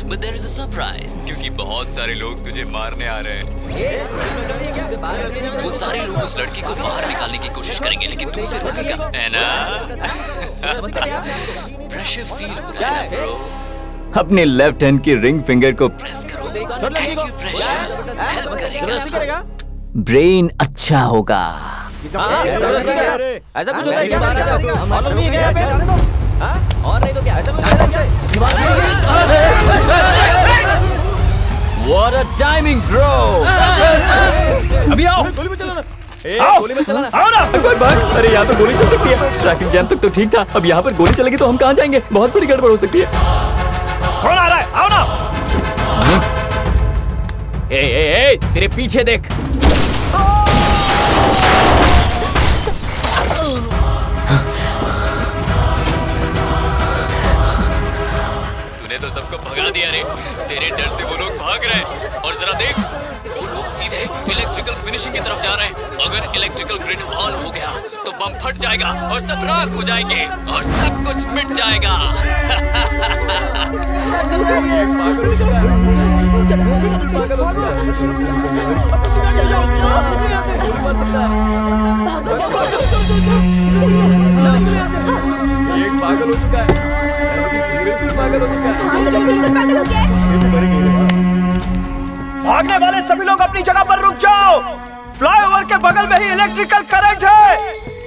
But there is a surprise, क्योंकि बहुत सारे लोग तुझे मारने आ रहे हैं। वो सारे लोग उस लड़की को बाहर निकालने की कोशिश करेंगे, लेकिन तू उसे रोकेगा, है ना? प्रेशर फील हो रहा है ब्रो। अपने लेफ्ट हैंड की रिंग फिंगर को प्रेस करो, एक्यूप्रेशर हेल्प करेगा, ब्रेन अच्छा होगा। ऐसा कुछ होता है क्या? मालूम नहीं है क्या? और नहीं तो क्या? What a timing, bro! अभी आओ, गोली मत चलाना। गोली मत चलाना। आओ ना। अरे यहाँ पर गोली चल सकती है। ट्रैफिक जैम तक तो ठीक था, अब यहाँ पर गोली चलेगी तो हम कहाँ जाएंगे? बहुत बड़ी गड़बड़ हो सकती है। कौन आ रहा है? आओ ना। ए, तेरे पीछे देख। तूने तो सबको भगा दिया रे। तेरे डर से वो लोग भाग रहे हैं। और जरा देख, वो लोग सीधे इलेक्ट्रिकल फिनिशिंग की तरफ जा रहे हैं। अगर इलेक्ट्रिकल ग्रिड ऑन हो गया तो बम फट जाएगा और सब राख हो जाएंगे और सब कुछ मिट जाएगा। एक पागल हो चुका है। भागने वाले सभी लोग अपनी जगह पर रुक जाओ। फ्लाईओवर के बगल में ही इलेक्ट्रिकल करंट है,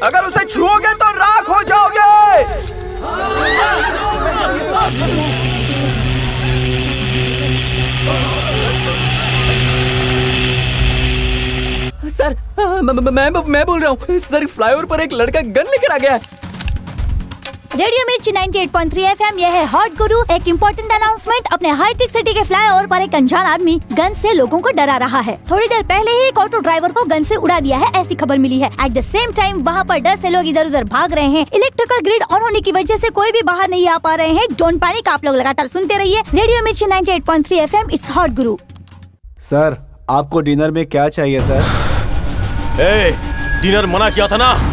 अगर उसे छुओगे तो राख हो जाओगे। सर, मैं बोल रहा हूँ सर, फ्लाईओवर पर एक लड़का गन लेकर आ गया है। रेडियो मिर्ची 98.3 FM, यह है हॉट गुरु। एक इम्पोर्टेंट अनाउंसमेंट, अपने हाईटेक सिटी के फ्लाईओवर पर एक अनजान आदमी गन से लोगों को डरा रहा है। थोड़ी देर पहले ही एक ऑटो ड्राइवर को गन से उड़ा दिया है, ऐसी खबर मिली है। एट द सेम टाइम वहाँ पर डर से लोग इधर उधर भाग रहे हैं। इलेक्ट्रिकल ग्रिड ऑन होने की वजह से कोई भी बाहर नहीं आ पा रहे हैं। डोंट पैनिक, आप लोग लगातार सुनते रहिए रेडियो मिर्ची 98.3 FM, it's hot Guru. Sir, आपको डिनर में क्या चाहिए सर? डिनर मना किया था ना।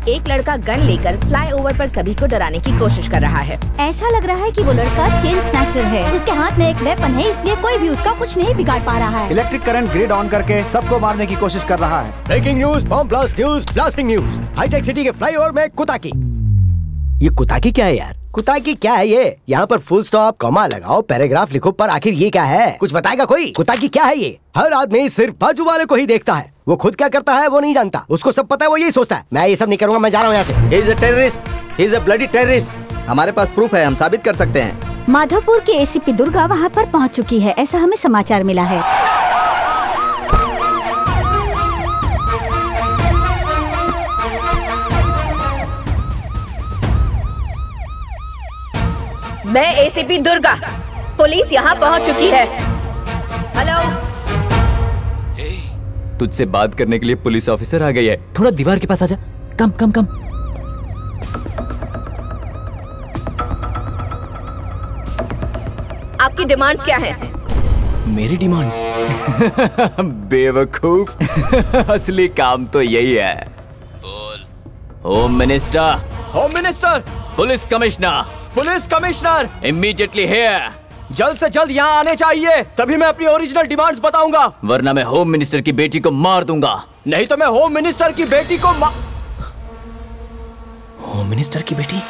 एक लड़का गन लेकर फ्लाईओवर पर सभी को डराने की कोशिश कर रहा है। ऐसा लग रहा है कि वो लड़का चेन स्नैचर है। उसके हाथ में एक वेपन है, इसलिए कोई भी उसका कुछ नहीं बिगाड़ पा रहा है। इलेक्ट्रिक करंट ग्रिड ऑन करके सबको मारने की कोशिश कर रहा है। Breaking news, bomb blast news, blasting news. Hitech city के फ्लाईओवर में कुताकी। ये कुताकी क्या है यार? कुताकी क्या है ये? यहाँ पर फुल स्टॉप, कॉमा लगाओ, पैराग्राफ लिखो, पर आखिर ये क्या है? कुछ बताएगा कोई? कुताकी क्या है ये? हर आदमी सिर्फ बाजू वाले को ही देखता है, वो खुद क्या करता है वो नहीं जानता। उसको सब पता है, वो यही सोचता है मैं ये सब नहीं करूंगा, मैं जा रहा हूँ यहाँ से। He is a terrorist. He is a bloody terrorist. हमारे पास प्रूफ है, हम साबित कर सकते हैं। माधोपुर की एसीपी दुर्गा वहाँ पर पहुँच चुकी है, ऐसा हमें समाचार मिला है। मैं एसीपी दुर्गा, पुलिस यहाँ पहुँच चुकी है। हेलो, तुझसे बात करने के लिए पुलिस ऑफिसर आ गई है। थोड़ा दीवार के पास आजा। कम कम कम। आपकी डिमांड्स क्या हैं? मेरी डिमांड्स? बेवकूफ, असली काम तो यही है। बोल। Home minister. Home minister. Police commissioner. Police commissioner. Immediately here. जल्द से जल्द यहाँ आने चाहिए, तभी मैं अपनी ओरिजिनल डिमांड्स बताऊंगा। वरना मैं होम मिनिस्टर की बेटी को मार दूंगा। नहीं तो मैं होम मिनिस्टर की बेटी को होम मिनिस्टर की बेटी?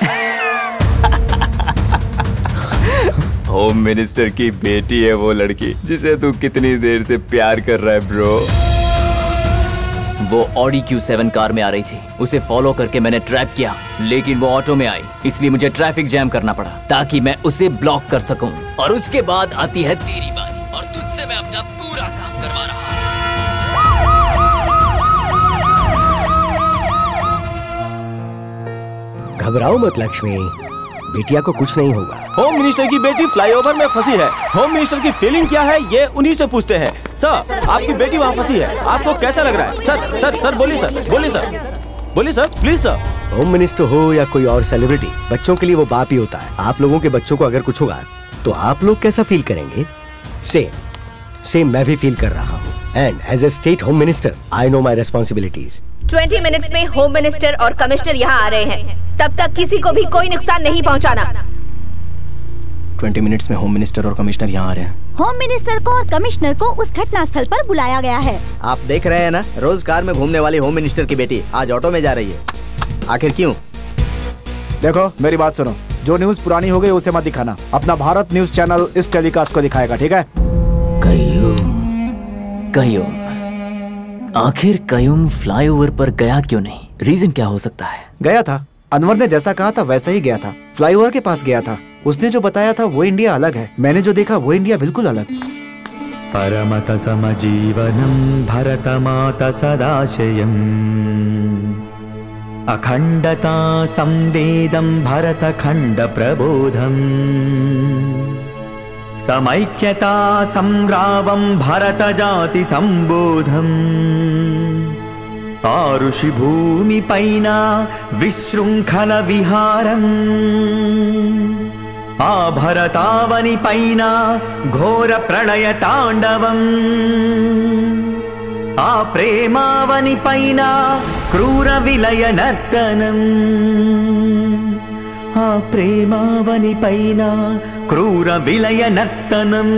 होम मिनिस्टर की बेटी है वो लड़की जिसे तू कितनी देर से प्यार कर रहा है ब्रो। वो ऑडी Q7 कार में आ रही थी, उसे फॉलो करके मैंने ट्रैप किया, लेकिन वो ऑटो में आई, इसलिए मुझे ट्रैफिक जैम करना पड़ा ताकि मैं उसे ब्लॉक कर सकूं। और उसके बाद आती है तेरी बारी, और तुझसे मैं अपना पूरा काम करवा रहा हूं। घबराओ मत लक्ष्मी, बेटिया को कुछ नहीं होगा। होम मिनिस्टर की बेटी फ्लाईओवर में फंसी है। होम मिनिस्टर की फीलिंग क्या है ये उन्हीं से पूछते हैं। सर, आपकी बेटी वहाँ फंसी है, आपको कैसा लग रहा है? सर बोलिए सर, बोलिए sir, please sir. Home minister हो या कोई और सेलिब्रिटी, बच्चों के लिए वो बाप ही होता है। आप लोगों के बच्चों को अगर कुछ होगा तो आप लोग कैसा फील करेंगे? सेम मैं भी फील कर रहा हूँ। And as a state home minister I know my responsibilities. 20 minutes में होम मिनिस्टर और कमिश्नर यहाँ आ रहे हैं। तब तक किसी को भी कोई नुकसान नहीं पहुंचाना। 20 मिनट्स में होम मिनिस्टर और कमिश्नर यहाँ आ रहे हैं। होम मिनिस्टर को और कमिश्नर को उस घटना स्थल पर बुलाया गया है। आप देख रहे हैं ना, रोज कार में घूमने वाली होम मिनिस्टर की बेटी आज ऑटो में जा रही है। आखिर क्यों? देखो मेरी बात सुनो, जो न्यूज पुरानी हो गई उसे मत दिखाना। अपना भारत न्यूज चैनल इस टेलीकास्ट को दिखाएगा, ठीक है? कयूम, आखिर कयूम फ्लाईओवर पर गया क्यों नहीं? रीजन क्या हो सकता है? गया था, अनवर ने जैसा कहा था वैसा ही गया था। फ्लाईओवर के पास गया था। उसने जो बताया था वो इंडिया अलग है, मैंने जो देखा वो इंडिया बिल्कुल अलग। परमत समजीवनम भरतमाता सदाशयम् अखंडता संवेदं भरतखंड प्रबोधम् समैक्यता संरावं भरत जाति संबोधम् आरुषि भूमि पैना विशृंखल विहारम् आभरतावनि पैना घोर प्रणय तांडवम् आ प्रेमावनि पैना क्रूर विलय नर्तनम् आ प्रेमावनि पैना क्रूर विलय नर्तनम्।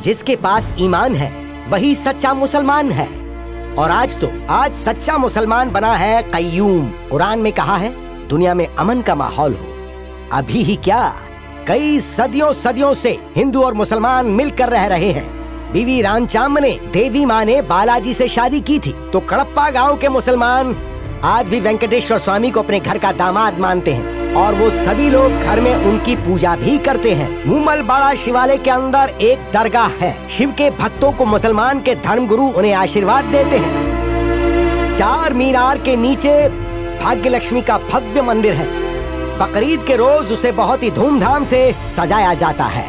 जिसके पास ईमान है वही सच्चा मुसलमान है, और आज सच्चा मुसलमान बना है कय्यूम। कुरान में कहा है दुनिया में अमन का माहौल हो। अभी ही क्या, कई सदियों से हिंदू और मुसलमान मिलकर रह रहे हैं। बीवी रामचाम ने देवी माँ ने बालाजी से शादी की थी, तो कड़प्पा गांव के मुसलमान आज भी वेंकटेश्वर स्वामी को अपने घर का दामाद मानते हैं, और वो सभी लोग घर में उनकी पूजा भी करते हैं। मूमल बाड़ा शिवालय के अंदर एक दरगाह है। शिव के भक्तों को मुसलमान के धर्मगुरु उन्हें आशीर्वाद देते हैं। 4 मीनार के नीचे भाग्य लक्ष्मी का भव्य मंदिर है। बकरीद के रोज उसे बहुत ही धूमधाम से सजाया जाता है।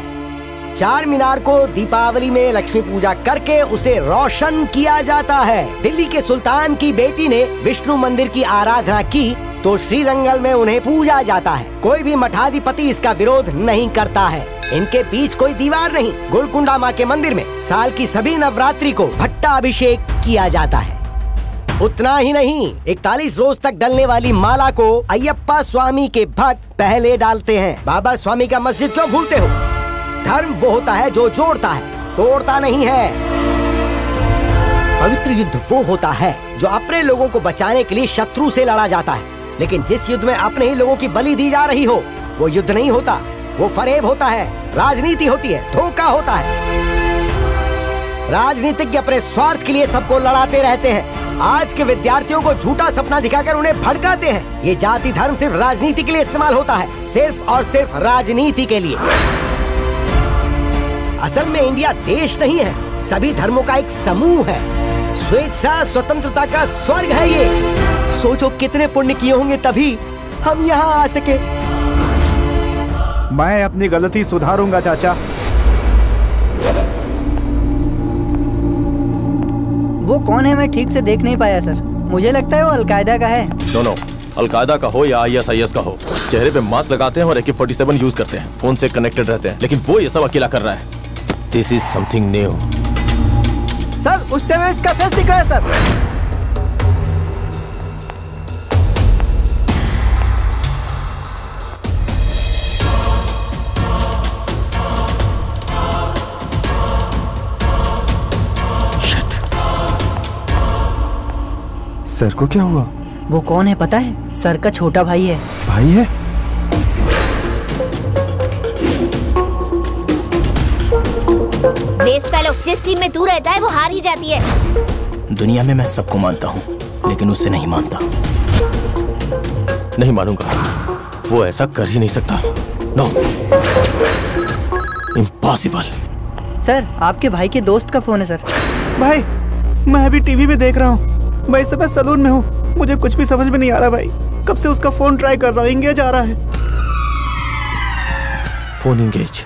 4 मीनार को दीपावली में लक्ष्मी पूजा करके उसे रोशन किया जाता है। दिल्ली के सुल्तान की बेटी ने विष्णु मंदिर की आराधना की तो श्रीरंगल में उन्हें पूजा जाता है। कोई भी मठाधिपति इसका विरोध नहीं करता है। इनके बीच कोई दीवार नहीं। गोलकुंडा माँ के मंदिर में साल की सभी नवरात्रि को भट्टा अभिषेक किया जाता है। उतना ही नहीं, 41 रोज तक डलने वाली माला को अयप्पा स्वामी के भक्त पहले डालते हैं। बाबा स्वामी का मस्जिद क्यों भूलते हो? धर्म वो होता है जो जोड़ता है, तोड़ता नहीं है। पवित्र युद्ध वो होता है जो अपने लोगों को बचाने के लिए शत्रु से लड़ा जाता है। लेकिन जिस युद्ध में अपने ही लोगों की बलि दी जा रही हो वो युद्ध नहीं होता, वो फरेब होता है, राजनीति होती है, धोखा होता है। राजनीतिज्ञ अपने स्वार्थ के लिए सबको लड़ाते रहते हैं। आज के विद्यार्थियों को झूठा सपना दिखाकर उन्हें भड़काते हैं। ये जाति धर्म सिर्फ राजनीति के लिए इस्तेमाल होता है, सिर्फ और सिर्फ राजनीति के लिए। असल में इंडिया देश नहीं है, सभी धर्मों का एक समूह है। स्वेच्छा स्वतंत्रता का स्वर्ग है ये। सोचो कितने पुण्य किए होंगे तभी हम यहाँ आ सके। मैं अपनी गलती सुधारूंगा चाचा। वो कौन है मैं ठीक से देख नहीं पाया सर। मुझे लगता है वो अलकायदा का है। दोनों, अलकायदा का हो या ISIS का हो, चेहरे पे मास्क लगाते हैं और AK-47 यूज करते हैं, फोन से कनेक्टेड रहते हैं, लेकिन वो ये सब अकेला कर रहा है। This is something new. Sir उस टेररिस्ट का फेस दिखा है सर। सर को क्या हुआ? वो कौन है पता है? सर का छोटा भाई है। भाई है? बेस्ट फेलो, जिस टीम में तू रहता है वो हार ही जाती है। दुनिया में मैं सबको मानता हूँ, लेकिन उससे नहीं मानता। नहीं मानूंगा, वो ऐसा कर ही नहीं सकता। No, impossible. सर आपके भाई के दोस्त का फोन है सर। भाई मैं अभी टीवी में देख रहा हूँ। मैं इस समय सलून में हूँ, मुझे कुछ भी समझ में नहीं आ रहा भाई। कब से उसका फोन ट्राई कर रहा हूँ, एंगेज आ रहा है। Phone engage,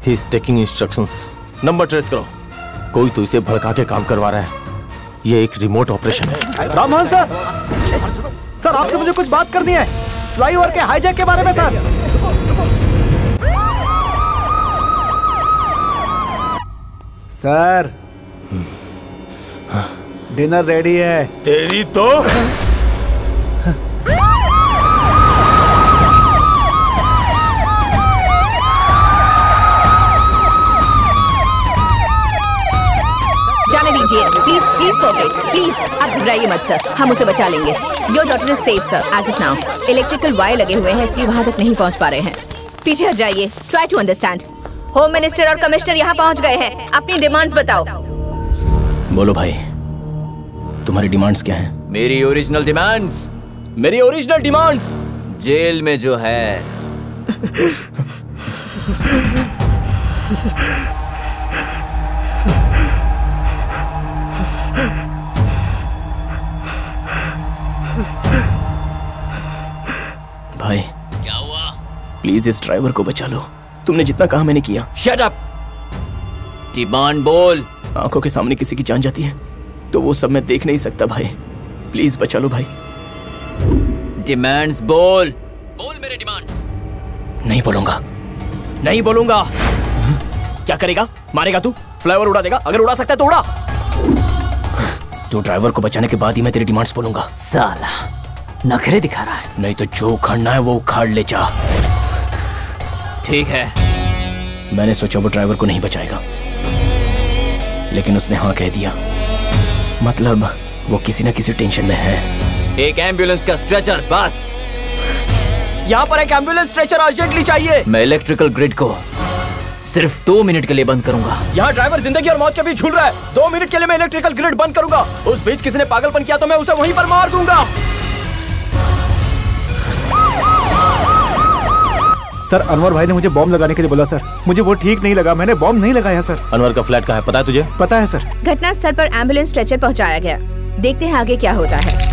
he is taking instructions. Number trace करो। कोई तो इसे भड़का के काम करवा रहा है। ये एक रिमोट ऑपरेशन है। राममोहन सर आपसे मुझे कुछ बात करनी है, फ्लाईओवर के हाईजैक के बारे में सर। सर डिनर रेडी है। तेरी तो कीजिए प्लीज, प्लीज कोऑपरेट प्लीज। आप घबराइए मत सर, हम उसे बचा लेंगे। Your daughter is safe sir as of now. Electrical wire लगे हुए हैं इसलिए वहाँ तक नहीं पहुँच पा रहे हैं। पीछे हट जाइए, try to understand. Home minister और कमिश्नर यहाँ पहुँच गए हैं, अपनी डिमांड्स बताओ। बोलो भाई, तुम्हारी डिमांड्स क्या हैं? मेरी ओरिजिनल डिमांड्स, मेरी ओरिजिनल डिमांड्स जेल में जो है भाई क्या हुआ? प्लीज इस ड्राइवर को बचा लो। तुमने जितना कहा मैंने किया। Shut up. डिमांड बोल। आंखों के सामने किसी की जान जाती है तो वो सब मैं देख नहीं सकता भाई। प्लीज बचा लो भाई। डिमांड्स बोल। बोल मेरे डिमांड्स। नहीं बोलूंगा, नहीं बोलूंगा। क्या करेगा? मारेगा तू? फ्लाईओवर उड़ा देगा? अगर उड़ा सकता है तो उड़ा। तो ड्राइवर को बचाने के बाद ही मैं तेरी डिमांड्स बोलूंगा। साला नखरे दिखा रहा है। नहीं तो जो उखाड़ना है वो उखाड़ ले जा। ठीक है। मैंने सोचा वो ड्राइवर को नहीं बचाएगा, लेकिन उसने हाँ कह दिया। मतलब वो किसी न किसी टेंशन में है। एक एम्बुलेंस का स्ट्रेचर बस। यहाँ पर एक एम्बुलेंस स्ट्रेचर अर्जेंटली चाहिए। मैं इलेक्ट्रिकल ग्रिड को सिर्फ 2 मिनट के लिए बंद करूंगा। यहाँ ड्राइवर जिंदगी और मौत के बीच झूल रहा है। 2 मिनट के लिए मैं इलेक्ट्रिकल ग्रिड बंद करूंगा। उस बीच किसी ने पागलपन किया तो मैं उसे वहीं पर मार दूंगा। सर अनवर भाई ने मुझे बॉम्ब लगाने के लिए बोला सर। मुझे वो ठीक नहीं लगा, मैंने बॉम्ब नहीं लगाया सर। अनवर का फ्लैट कहाँ है, पता है तुझे? पता है सर। घटना स्थल पर एम्बुलेंस स्ट्रेचर पहुंचाया गया। देखते हैं आगे क्या होता है।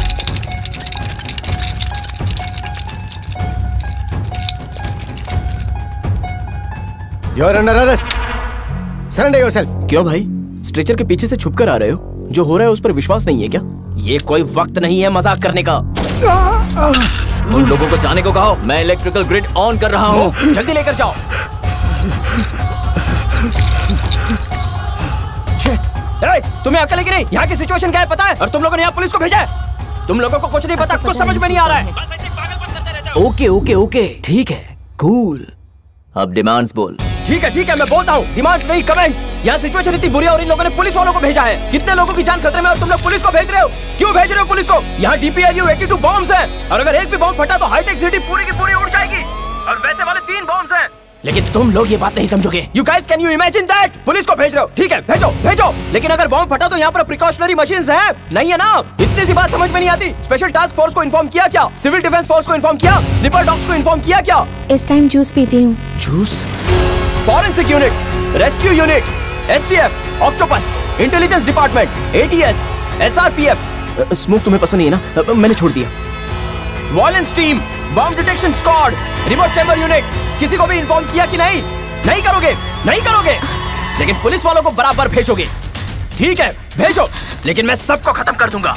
You are under arrest. Surrender yourself. क्यों भाई? स्ट्रेचर के पीछे से छुपकर आ रहे हो? जो हो रहा है उस पर विश्वास नहीं है क्या? ये कोई वक्त नहीं है मजाक करने का। उन लोगों को जाने को कहो, मैं इलेक्ट्रिकल ग्रिड ऑन कर रहा हूँ। जल्दी लेकर जाओ। तुम्हें अकल है कि नहीं? यहाँ की सिचुएशन क्या है पता है? और तुम लोगों ने यहाँ पुलिस को भेजा है। तुम लोगों को कुछ नहीं पता, कुछ समझ में नहीं आ रहा है। बस ऐसे पागलपन करते रहते हो। ओके ओके ओके ठीक है, कूल। अब डिमांड्स बोल। ठीक है मैं बोलता हूँ। डिमांड्स नहीं, कमेंट्स। यहाँ सिचुएशन इतनी बुरी है और इन लोगों ने पुलिस वालों को भेजा है। कितने लोगों की जान खतरे में और तुम लोग पुलिस को भेज रहे हो? क्यों भेज रहे हो पुलिस को? यहाँ DPRU 82 बॉम्ब्स हैं और अगर एक भी बॉम्ब फटा तो हाईटेक सिटी पूरी की पूरी उड़ जाएगी। और वैसे वाले 3 बॉम्ब्स हैं। लेकिन तुम लोग ये बात नहीं समझोगे। You guys can you imagine that? Police को भेज रहे हो, ठीक है भेजो। लेकिन अगर बॉम्ब फटा तो यहाँ पर प्रिकॉशनरी मशीन्स हैं, नहीं है ना? इतनी सी बात समझ में नहीं आती। स्पेशल टास्क फोर्स को इन्फॉर्म किया क्या? सिविल डिफेंस फोर्स को इन्फॉर्म किया? स्निपर डॉग्स को इन्फॉर्म किया क्या? इस टाइम जूस पीती हूँ। Juice? Forensic unit, rescue unit, STF, octopus, intelligence department, ATS, SRPF। Smoke तुम्हें पसंद नहीं है ना? मैंने छोड़ दिया। Violence team, bomb detection squad, remote chamber unit, किसी को भी इन्फॉर्म किया कि नहीं? नहीं करोगे। लेकिन पुलिस वालों को बराबर भेजोगे। ठीक है भेजो, लेकिन मैं सबको खत्म कर दूंगा।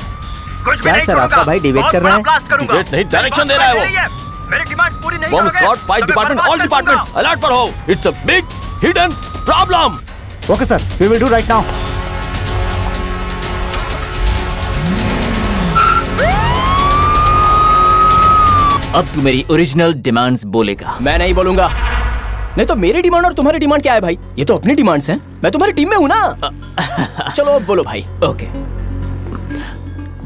कुछ भी नहीं सर, आपका भाई डिबेट कर रहा है? डिबेट नहीं, डायरेक्शन दे रहा है वो। मेरी डिमांड्स पूरी नहीं bomb squad, fight department, all departments alert पर हो। It's a big hidden problem. Okay sir, we will do right now. अब तू मेरी ओरिजिनल डिमांड्स बोलेगा। मैं नहीं बोलूंगा। नहीं तो मेरी डिमांड और तुम्हारी डिमांड क्या है भाई? ये तो अपनी डिमांड्स हैं। मैं तुम्हारी टीम में हूँ ना। चलो अब बोलो भाई। ओके।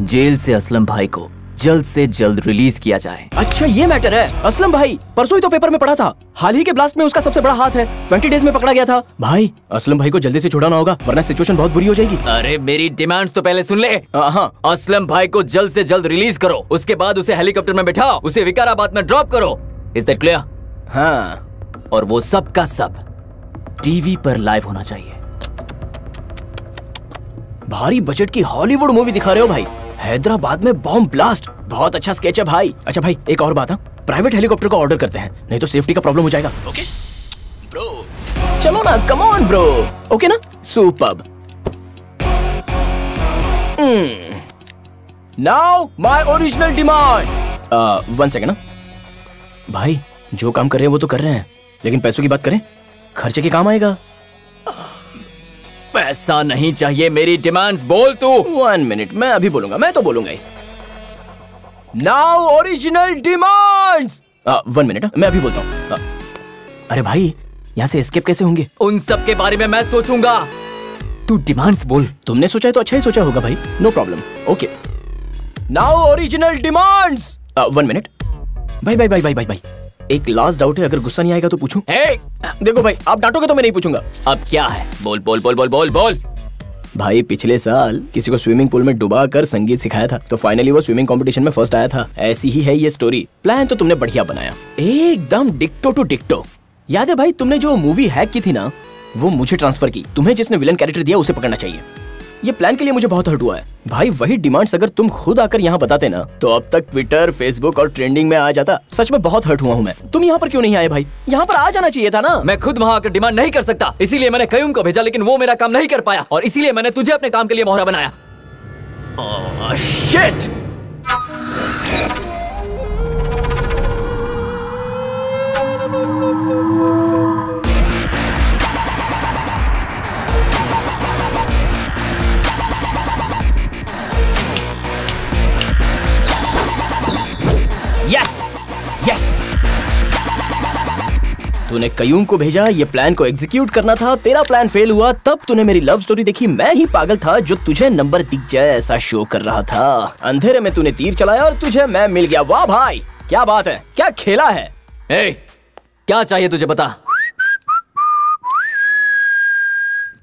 जेल से असलम भाई को जल्द से जल्द रिलीज किया जाए। अच्छा ये मैटर है। असलम भाई परसों ही तो पेपर में पढ़ा था, हाल ही के ब्लास्ट में उसका सबसे बड़ा हाथ है। 20 डेज में पकड़ा गया था। भाई असलम भाई को जल्दी से छुड़ाना होगा वरना सिचुएशन बहुत बुरी हो जाएगी। अरे मेरी डिमांड्स तो पहले सुन ले। हाँ। असलम भाई को जल्द से जल्द रिलीज करो, उसके बाद उसे हेलीकॉप्टर में बिठाओ, उसे विकाराबाद में ड्रॉप करो। Is that clear? हाँ। और वो सब का सब टीवी पर लाइव होना चाहिए। भारी बजट की हॉलीवुड मूवी दिखा रहे हो भाई। हैदराबाद में बॉम्ब ब्लास्ट, बहुत अच्छा स्केच है भाई। अच्छा भाई एक और बात है, प्राइवेट हेलीकॉप्टर को ऑर्डर करते हैं, नहीं तो सेफ्टी का प्रॉब्लम हो जाएगा। ओके ब्रो, चलो ना, कम ऑन ब्रो। ओके ना, superb. Now my original demand. 1 second ना भाई, जो काम कर रहे हैं वो तो कर रहे हैं, लेकिन पैसों की बात करें, खर्चे के काम आएगा। पैसा नहीं चाहिए, मेरी डिमांड्स बोल तू। 1 मिनट, मैं अभी बोलूंगा, मैं तो बोलूंगा ही। Now original demands. 1 मिनट, मैं अभी बोलता हूँ। अरे भाई यहाँ से एस्केप कैसे होंगे? उन सब के बारे में मैं सोचूंगा। तू डिमांड्स बोल। तुमने सोचा है तो अच्छा ही सोचा होगा भाई, no problem. Okay now original demands. 1 minute भाई भाई भाई भाई भाई भाई, एक लास्ट डाउट है, अगर गुस्सा नहीं आएगा तो पूछूं? देखो भाई, आप डांटोगे तो मैं नहीं पूछूंगा। अब क्या है? बोल बोल बोल बोल बोल बोल। भाई पिछले साल किसी को स्विमिंग पूल में डुबा कर संगीत सिखाया था, तो फाइनली वो स्विमिंग कंपटीशन में फर्स्ट आया था। ऐसी ही है ये स्टोरी। प्लान तो तुमने बढ़िया बनाया, एकदम डिक्टो टू डिक्टो। याद है भाई, तुमने जो मूवी हैक की थी ना, वो मुझे ट्रांसफर की। तुम्हें जिसने विलन कैरेक्टर दिया उसे पकड़ना चाहिए। ये प्लान के लिए मुझे बहुत हर्ट हुआ है भाई। वही डिमांड्स अगर तुम खुद आकर यहाँ बताते ना, तो अब तक ट्विटर, फेसबुक और ट्रेंडिंग में आ जाता। सच में बहुत हर्ट हुआ हूँ मैं। तुम यहाँ पर क्यों नहीं आए भाई? यहाँ पर आ जाना चाहिए था ना। मैं खुद वहाँ आकर डिमांड नहीं कर सकता, इसीलिए मैंने कयूम को भेजा, लेकिन वो मेरा काम नहीं कर पाया, और इसीलिए मैंने तुझे अपने काम के लिए मोहरा बनाया। शिट! यस यस, तूने कयूम को भेजा, ये प्लान को एग्जीक्यूट करना था। तेरा प्लान फेल हुआ, तब तूने मेरी लव स्टोरी देखी। मैं ही पागल था जो तुझे नंबर दिख जाए ऐसा शो कर रहा था। अंधेरे में तूने तीर चलाया और तुझे मैं मिल गया। वाह भाई, क्या बात है, क्या खेला है। क्या चाहिए तुझे बता।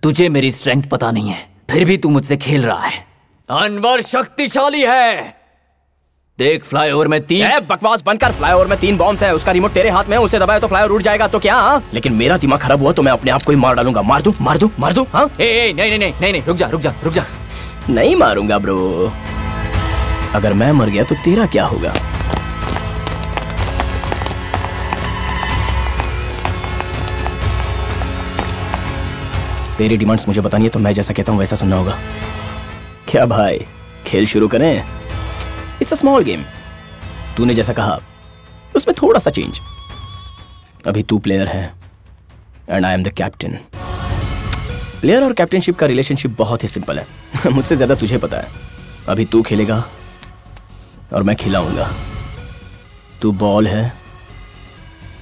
तुझे मेरी स्ट्रेंथ पता नहीं है, फिर भी तू मुझसे खेल रहा है। अनवर शक्तिशाली है। देख, फ्लाईओवर में 3 बकवास बनकर, फ्लाईओवर में 3 बॉम्ब्स है, उसका रिमोट तेरे हाथ में है, उसे दबाए तो फ्लाईओवर उड़ जाएगा तो क्या? लेकिन मेरा दिमाग खराब हुआ तो मैं अपने आप को ही मार डालूंगा। मार दूं मार दूं मार दूं? हाँ नहीं नहीं नहीं नहीं नहीं, रुक जा रुक जा रुक जा। नहीं मारूंगा ब्रो। अगर मैं मर गया तो तेरा क्या होगा? तेरी डिमांड्स मुझे बतानी है तो मैं जैसा कहता हूं वैसा सुनना होगा। क्या भाई, खेल शुरू करें? It's a small game. तूने जैसा कहा उसमें थोड़ा सा चेंज। अभी तू प्लेयर है and I am the captain. Player और कैप्टनशिप का रिलेशनशिप बहुत ही सिंपल है। मुझसे ज्यादा तुझे पता है। अभी तू खेलेगा और मैं खिलाऊंगा। तू बॉल है,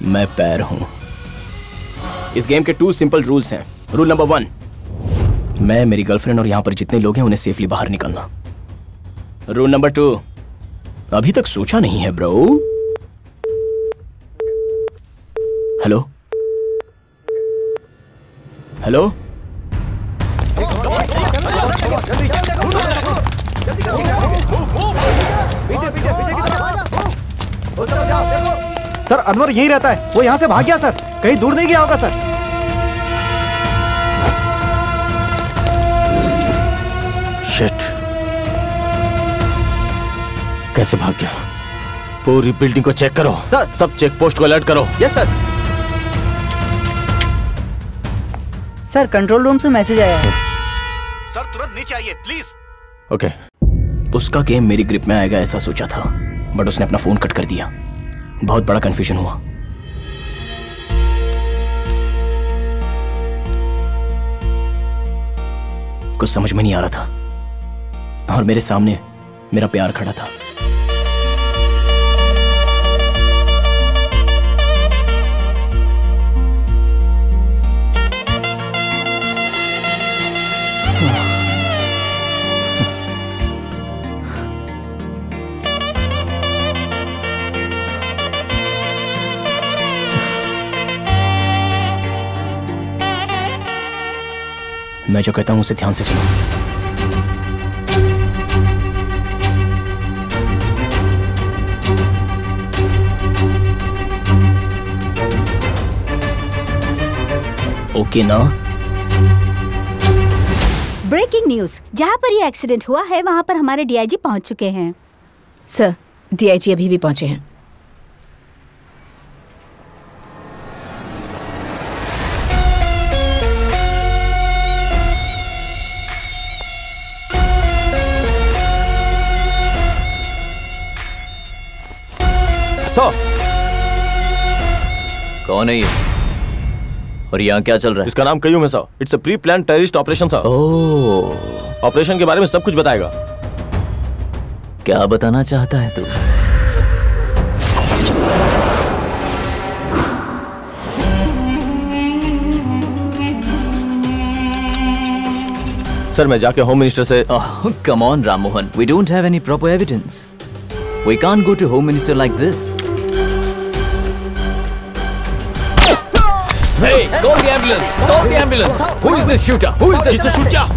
मैं पैर हूं। इस गेम के 2 सिंपल रूल्स हैं। रूल नंबर 1, मैं, मेरी गर्लफ्रेंड और यहां पर जितने लोग हैं उन्हें सेफली बाहर निकालना। रूल नंबर 2, अभी तक सोचा नहीं है bro. Hello hello, sir Anwar यहीं रहता है, वो यहाँ से भाग गया सर, कहीं दूर नहीं गया होगा सर। शिट, कैसे भाग गया? पूरी बिल्डिंग को चेक करो सर, सब चेक पोस्ट को अलर्ट करो। Yes sir. Sir control room से मैसेज आया है। सर तुरंत नीचे आइए प्लीज। ओके, उसका गेम मेरी ग्रिप में आएगा ऐसा सोचा था, बट उसने अपना फोन कट कर दिया। बहुत बड़ा कंफ्यूजन हुआ। कुछ समझ में नहीं आ रहा था और मेरे सामने मेरा प्यार खड़ा था। मैं जो कहता हूं उसे ध्यान से सुनो। ओके ना? ब्रेकिंग न्यूज, जहाँ पर ये एक्सीडेंट हुआ है वहाँ पर हमारे डीआईजी पहुँच चुके हैं। सर, डीआईजी अभी भी पहुँचे हैं। कौन है ये और यहाँ क्या चल रहा है? इसका नाम कयूम है sir. It's a pre plan terrorist operation sir. Oh, operation के बारे में सब कुछ बताएगा। क्या बताना चाहता है तू? सर मैं जाके होम मिनिस्टर से Come on, Ram Mohan. We don't have any proper evidence. We can't go to Home Minister like this. Hey, call the ambulance! Call the ambulance! Who is this shooter? Who is this shooter?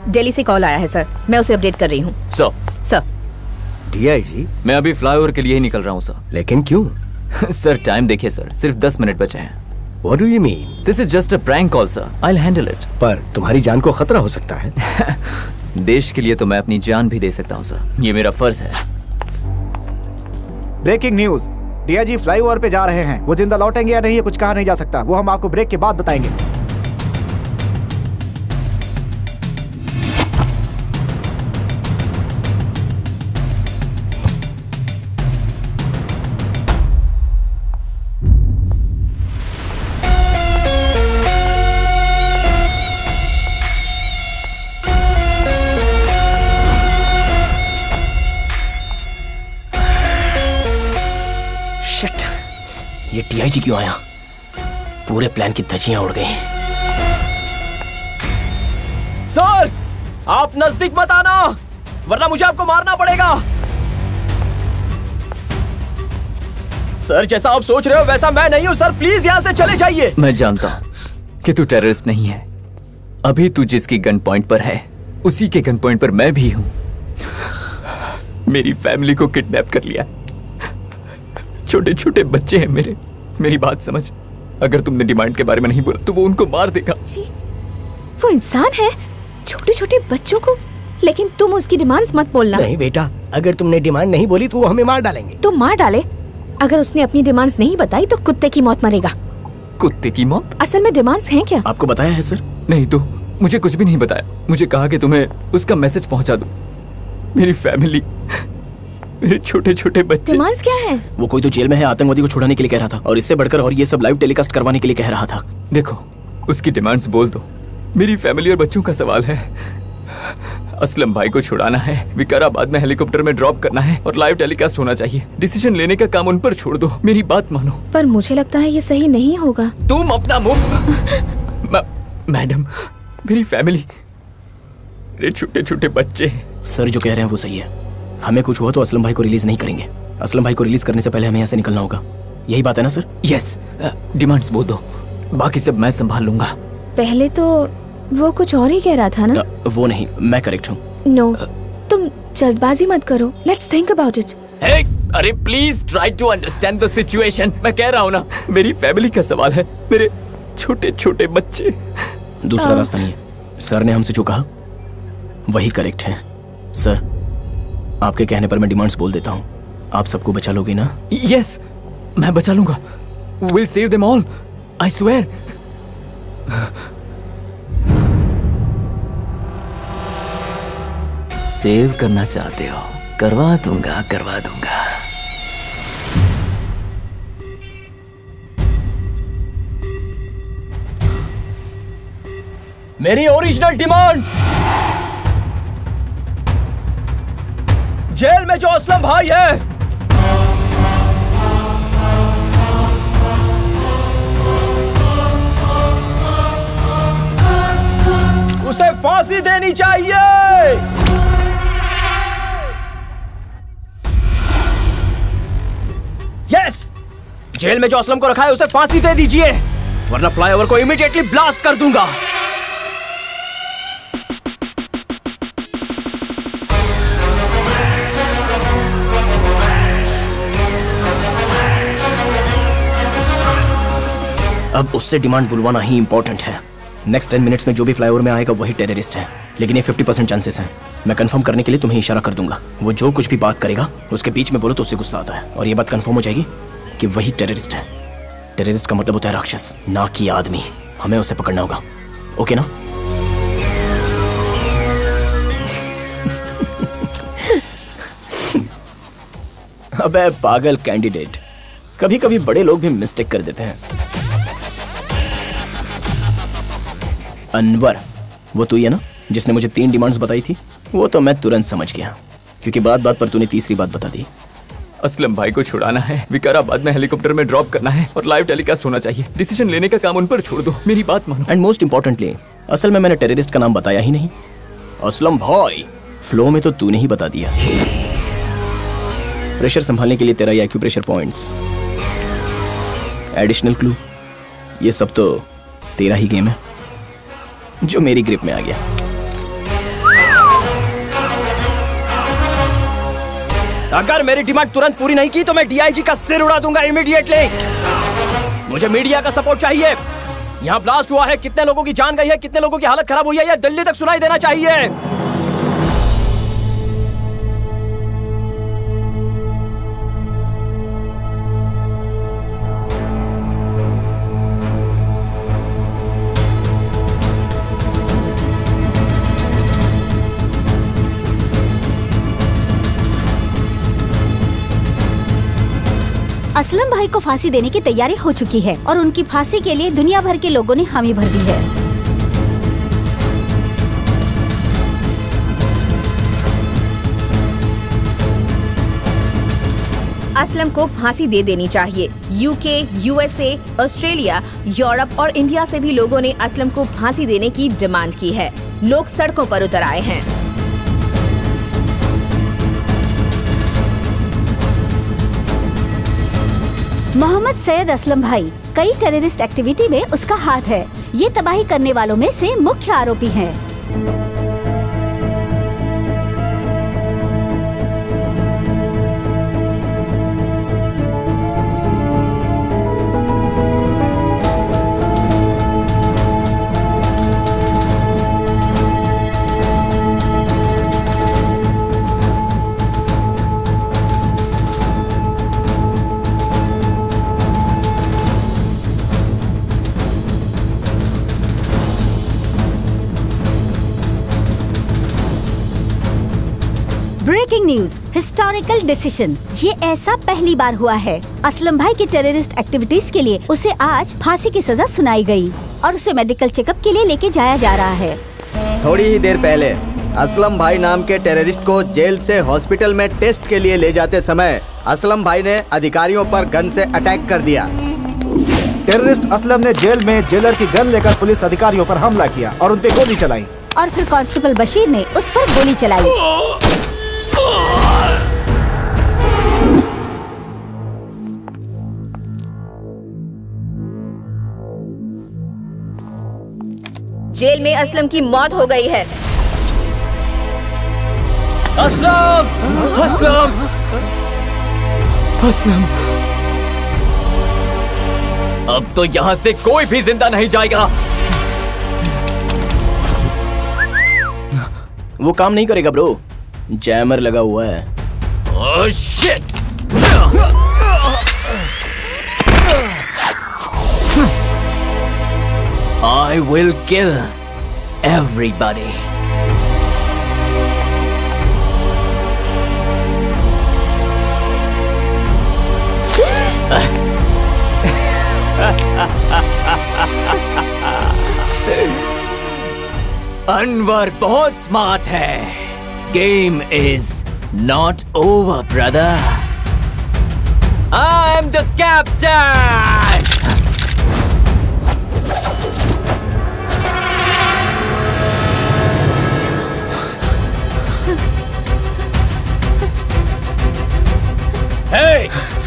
Delhi से कॉल आया है सर, मैं उसे अपडेट कर रही हूँ। सर डीआईजी, मैं अभी फ्लाईओवर के लिए ही निकल रहा हूँ सर। लेकिन क्यों? सर टाइम देखिए सर, सिर्फ 10 मिनट बचे हैं। What do you mean? This is just a prank call, sir. I'll handle it. पर तुम्हारी जान को खतरा हो सकता है। देश के लिए तो मैं अपनी जान भी दे सकता हूँ सर, ये मेरा फर्ज है। ब्रेकिंग न्यूज, डीआईजी फ्लाईओवर पे जा रहे हैं। वो जिंदा लौटेंगे या नहीं ये कुछ कहा नहीं जा सकता, वो हम आपको ब्रेक के बाद बताएंगे। ये डीआईजी क्यों आया? पूरे प्लान की धज्जियां उड़ गई। सर, आप नजदीक मत आना, वरना मुझे आपको मारना पड़ेगा। सर, जैसा आप सोच रहे हो वैसा मैं नहीं हूं सर, प्लीज यहां से चले जाइए। मैं जानता हूं कि तू टेररिस्ट नहीं है। अभी तू जिसकी गन पॉइंट पर है, उसी के गन पॉइंट पर मैं भी हूं। मेरी फैमिली को किडनैप कर लिया। छोटे छोटे बच्चे हैं मेरी बात समझ। अगर तुमने डिमांड के बारे में नहीं बोला तो वो उनको मार देगा। वो इंसान है, छोटे छोटे बच्चों को, लेकिन तुम उसकी डिमांड्स मत बोलना। नहीं बेटा, अगर तुमने डिमांड नहीं बोली तो वो हमें मार डालेंगे। तो मार डाले, अगर उसने अपनी डिमांड्स नहीं बताई तो कुत्ते की मौत मरेगा। कुत्ते की मौत? असल में डिमांड्स हैं क्या? आपको बताया है सर? नहीं तो मुझे कुछ भी नहीं बताया। मुझे कहा कि तुम्हें उसका मैसेज पहुंचा दो। मेरी फैमिली, मेरे छोटे छोटे बच्चे। डिमांड्स क्या है? वो कोई तो जेल में है, आतंकवादी को छुड़ाने के लिए कह रहा था, और इससे बढ़कर और ये सब लाइव टेलीकास्ट करवाने के लिए कह रहा था। देखो, उसकी डिमांड्स बोल दो। मेरी फैमिली और बच्चों का सवाल है। असलम भाई को छुड़ाना है, विकाराबाद में हेलीकॉप्टर में ड्रॉप करना है और लाइव टेलीकास्ट होना चाहिए। डिसीजन लेने का काम उन पर छोड़ दो, मेरी बात मानो। पर मुझे लगता है ये सही नहीं होगा। तुम अपना मुंह। मैडम, मेरी फैमिली, मेरे छोटे छोटे बच्चे। सर जो कह रहे हैं वो सही है। हमें कुछ हुआ तो असलम भाई को रिलीज नहीं करेंगे। असलम भाई को रिलीज करने से पहले हमें यहाँ से निकलना होगा। यही बात है ना सर? यस, डिमांड्स बोल दो, बाकी सब मैं संभाल लूंगा। पहले तो वो कुछ और ही कह रहा था ना? वो नहीं, मैं करेक्ट हूँ। नो, तुम जल्दबाजी मत करो। Let's think about it. अरे please try to understand the situation. मैं कह रहा हूँ ना, मेरी फैमिली का सवाल है, मेरे छोटे छोटे बच्चे। दूसरा रास्ता नहीं है। सर ने हमसे जो कहा वही करेक्ट है। सर, आपके कहने पर मैं डिमांड्स बोल देता हूँ। आप सबको बचा लोगे ना? यस, मैं बचा लूंगा। We'll save them all, I swear. Save करना चाहते हो? करवा दूंगा, करवा दूंगा। मेरी ओरिजिनल डिमांड्स, जेल में जो असलम भाई है उसे फांसी देनी चाहिए। यस, जेल में जो असलम को रखा है उसे फांसी दे दीजिए, वरना फ्लाईओवर को इमीडिएटली ब्लास्ट कर दूंगा। अब उससे डिमांड बुलवाना ही इंपॉर्टेंट है। नेक्स्ट 10 मिनट्स में जो भी फ्लाईओवर में आएगा वही टेररिस्ट है, लेकिन ये 50% चांसेस हैं। मैं कंफर्म करने के लिए तुम्हें इशारा कर दूंगा। वो जो कुछ भी बात करेगा उसके बीच में बोलो तो उससे गुस्सा आता है, और ये बात कंफर्म हो जाएगी कि वही टेररिस्ट है। टेररिस्ट का मतलब होता है राक्षस, ना कि आदमी। हमें उसे पकड़ना होगा, ओके ना? अबे पागल कैंडिडेट, कभी कभी बड़े लोग भी मिस्टेक कर देते हैं। अनवर, वो तू ही है ना जिसने मुझे 3 डिमांड्स बताई थी? वो तो मैं तुरंत समझ गया, क्योंकि बात बात पर तूने तीसरी बात बता दी। असलम भाई को छुड़ाना है, विकाराबाद में हेलीकॉप्टर में ड्रॉप करना है और लाइव टेलीकास्ट होना चाहिए। डिसीजन लेने का काम उन पर छोड़ दो, मेरी बात मानो। एंड मोस्ट इंपॉर्टेंटली, असल में मैंने टेररिस्ट का नाम बताया ही नहीं। असलम भाई, फ्लो में तो तूने ही बता दिया। प्रेशर संभालने के लिए तेरा ये एक्यूप्रेशर पॉइंट्स, एडिशनल क्लू, ये सब तो तेरा ही गेम है जो मेरी ग्रिप में आ गया। अगर मेरी डिमांड तुरंत पूरी नहीं की तो मैं डीआईजी का सिर उड़ा दूंगा इमीडिएटली। मुझे मीडिया का सपोर्ट चाहिए। यहाँ ब्लास्ट हुआ है, कितने लोगों की जान गई है, कितने लोगों की हालत खराब हुई है, यह दिल्ली तक सुनाई देना चाहिए। असलम भाई को फांसी देने की तैयारी हो चुकी है और उनकी फांसी के लिए दुनिया भर के लोगों ने हामी भर दी है। असलम को फांसी दे देनी चाहिए। यूके, यूएसए, ऑस्ट्रेलिया, यूरोप और इंडिया से भी लोगों ने असलम को फांसी देने की डिमांड की है। लोग सड़कों पर उतर आए हैं। मोहम्मद सैयद असलम भाई, कई टेररिस्ट एक्टिविटी में उसका हाथ है। ये तबाही करने वालों में से मुख्य आरोपी हैं। Breaking news, historical decision. ये ऐसा पहली बार हुआ है। असलम भाई की टेररिस्ट एक्टिविटीज के लिए उसे आज फांसी की सजा सुनाई गई और उसे मेडिकल चेकअप के लिए लेके जाया जा रहा है। थोड़ी ही देर पहले असलम भाई नाम के टेररिस्ट को जेल से हॉस्पिटल में टेस्ट के लिए ले जाते समय असलम भाई ने अधिकारियों पर गन से अटैक कर दिया। टेररिस्ट असलम ने जेल में जेलर की गन लेकर पुलिस अधिकारियों पर हमला किया और उन पे गोली चलाई और फिर कांस्टेबल बशीर ने उस पर गोली चलाई। जेल में असलम की मौत हो गई है। असलम! असलम! असलम! अब तो यहाँ से कोई भी जिंदा नहीं जाएगा। वो काम नहीं करेगा ब्रो, जैमर लगा हुआ है। Oh shit! I will kill everybody. Anwar बहुत स्मार्ट है। Game is not over, brother. I'm the captain. Hey,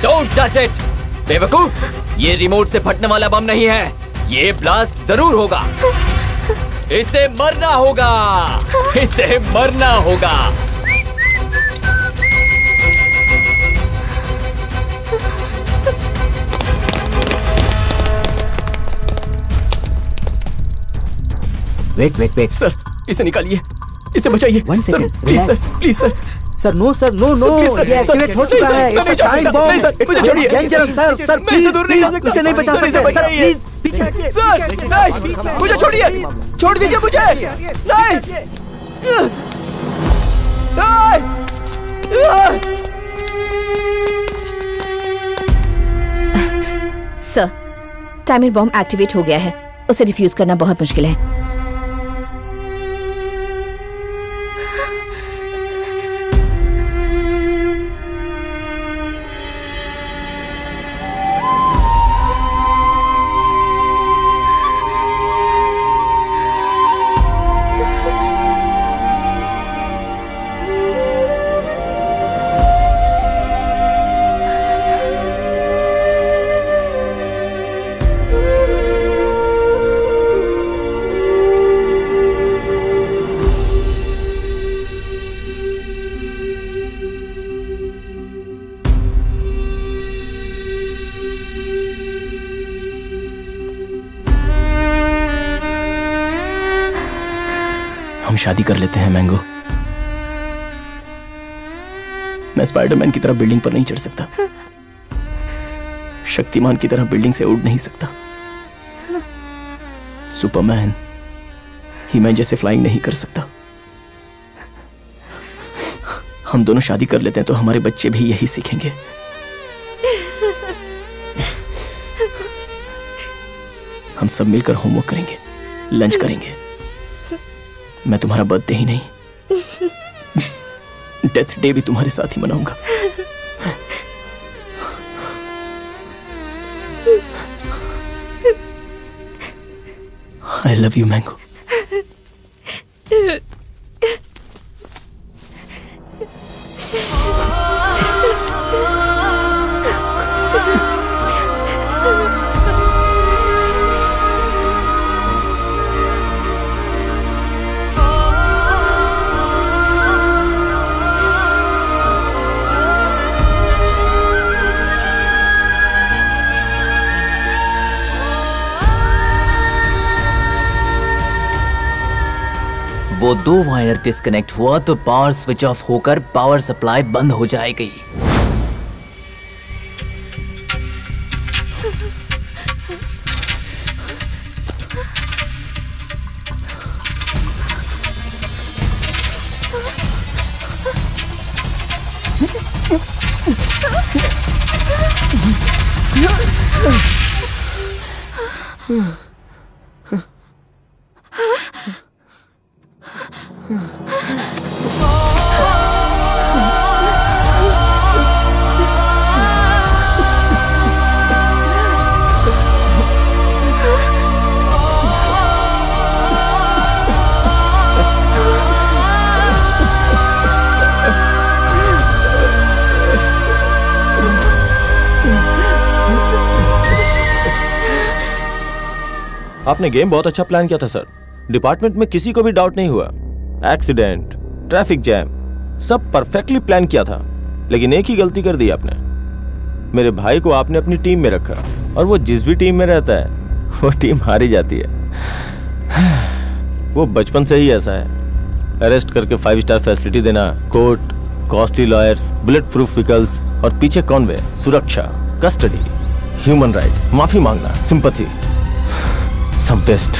don't touch it! बेवकूफ, ये रिमोट से फटने वाला बम नहीं है। ये ब्लास्ट जरूर होगा। इसे मरना होगा। इसे मरना होगा। वेट सर, इसे निकालिए, इसे बचाइए। 1 second, please sir, please sir. Sir no sir, no no, ये एक्टिवेट हो चुका है। It's a time bomb. मुझे छोड़िए। डेंजरस सर, प्लीज इसे नहीं बचा सकते सर, प्लीज पीछे हटिए सर। नहीं, मुझे छोड़िए, छोड़ दीजिए मुझे। सर, टाइमर बॉम्ब एक्टिवेट हो गया है। उसे डिफ्यूज करना बहुत मुश्किल है। हम शादी कर लेते हैं मैंगो। मैं स्पाइडरमैन की तरह बिल्डिंग पर नहीं चढ़ सकता, शक्तिमान की तरह बिल्डिंग से उड़ नहीं सकता, सुपरमैन हीमैन जैसे फ्लाइंग नहीं कर सकता। हम दोनों शादी कर लेते हैं तो हमारे बच्चे भी यही सीखेंगे। हम सब मिलकर होमवर्क करेंगे, लंच करेंगे। मैं तुम्हारा बर्थडे ही नहीं, डेथ डे भी तुम्हारे साथ ही मनाऊंगा। I love you mango. वो 2 वायर डिस्कनेक्ट हुआ तो पावर स्विच ऑफ होकर पावर सप्लाई बंद हो जाएगी। आपने गेम बहुत अच्छा प्लान किया था सर। डिपार्टमेंट में किसी को भी डाउट नहीं हुआ। एक्सीडेंट, ट्रैफिक जैम, सब परफेक्टली प्लान किया था। लेकिन एक ही गलती कर दी आपने। मेरे भाई को आपने अपनी टीम में रखा और वो जिस भी टीम में रहता है वो टीम हार ही जाती है। वो बचपन से ही ऐसा है। अरेस्ट करके 5 स्टार फैसिलिटी देना, court, costly lawyers, bullet proof vehicles और पीछे कॉन्वे, सुरक्षा, कस्टडी, ह्यूमन राइट्स, माफी मांगना, सिंपैथी, सब वेस्ट।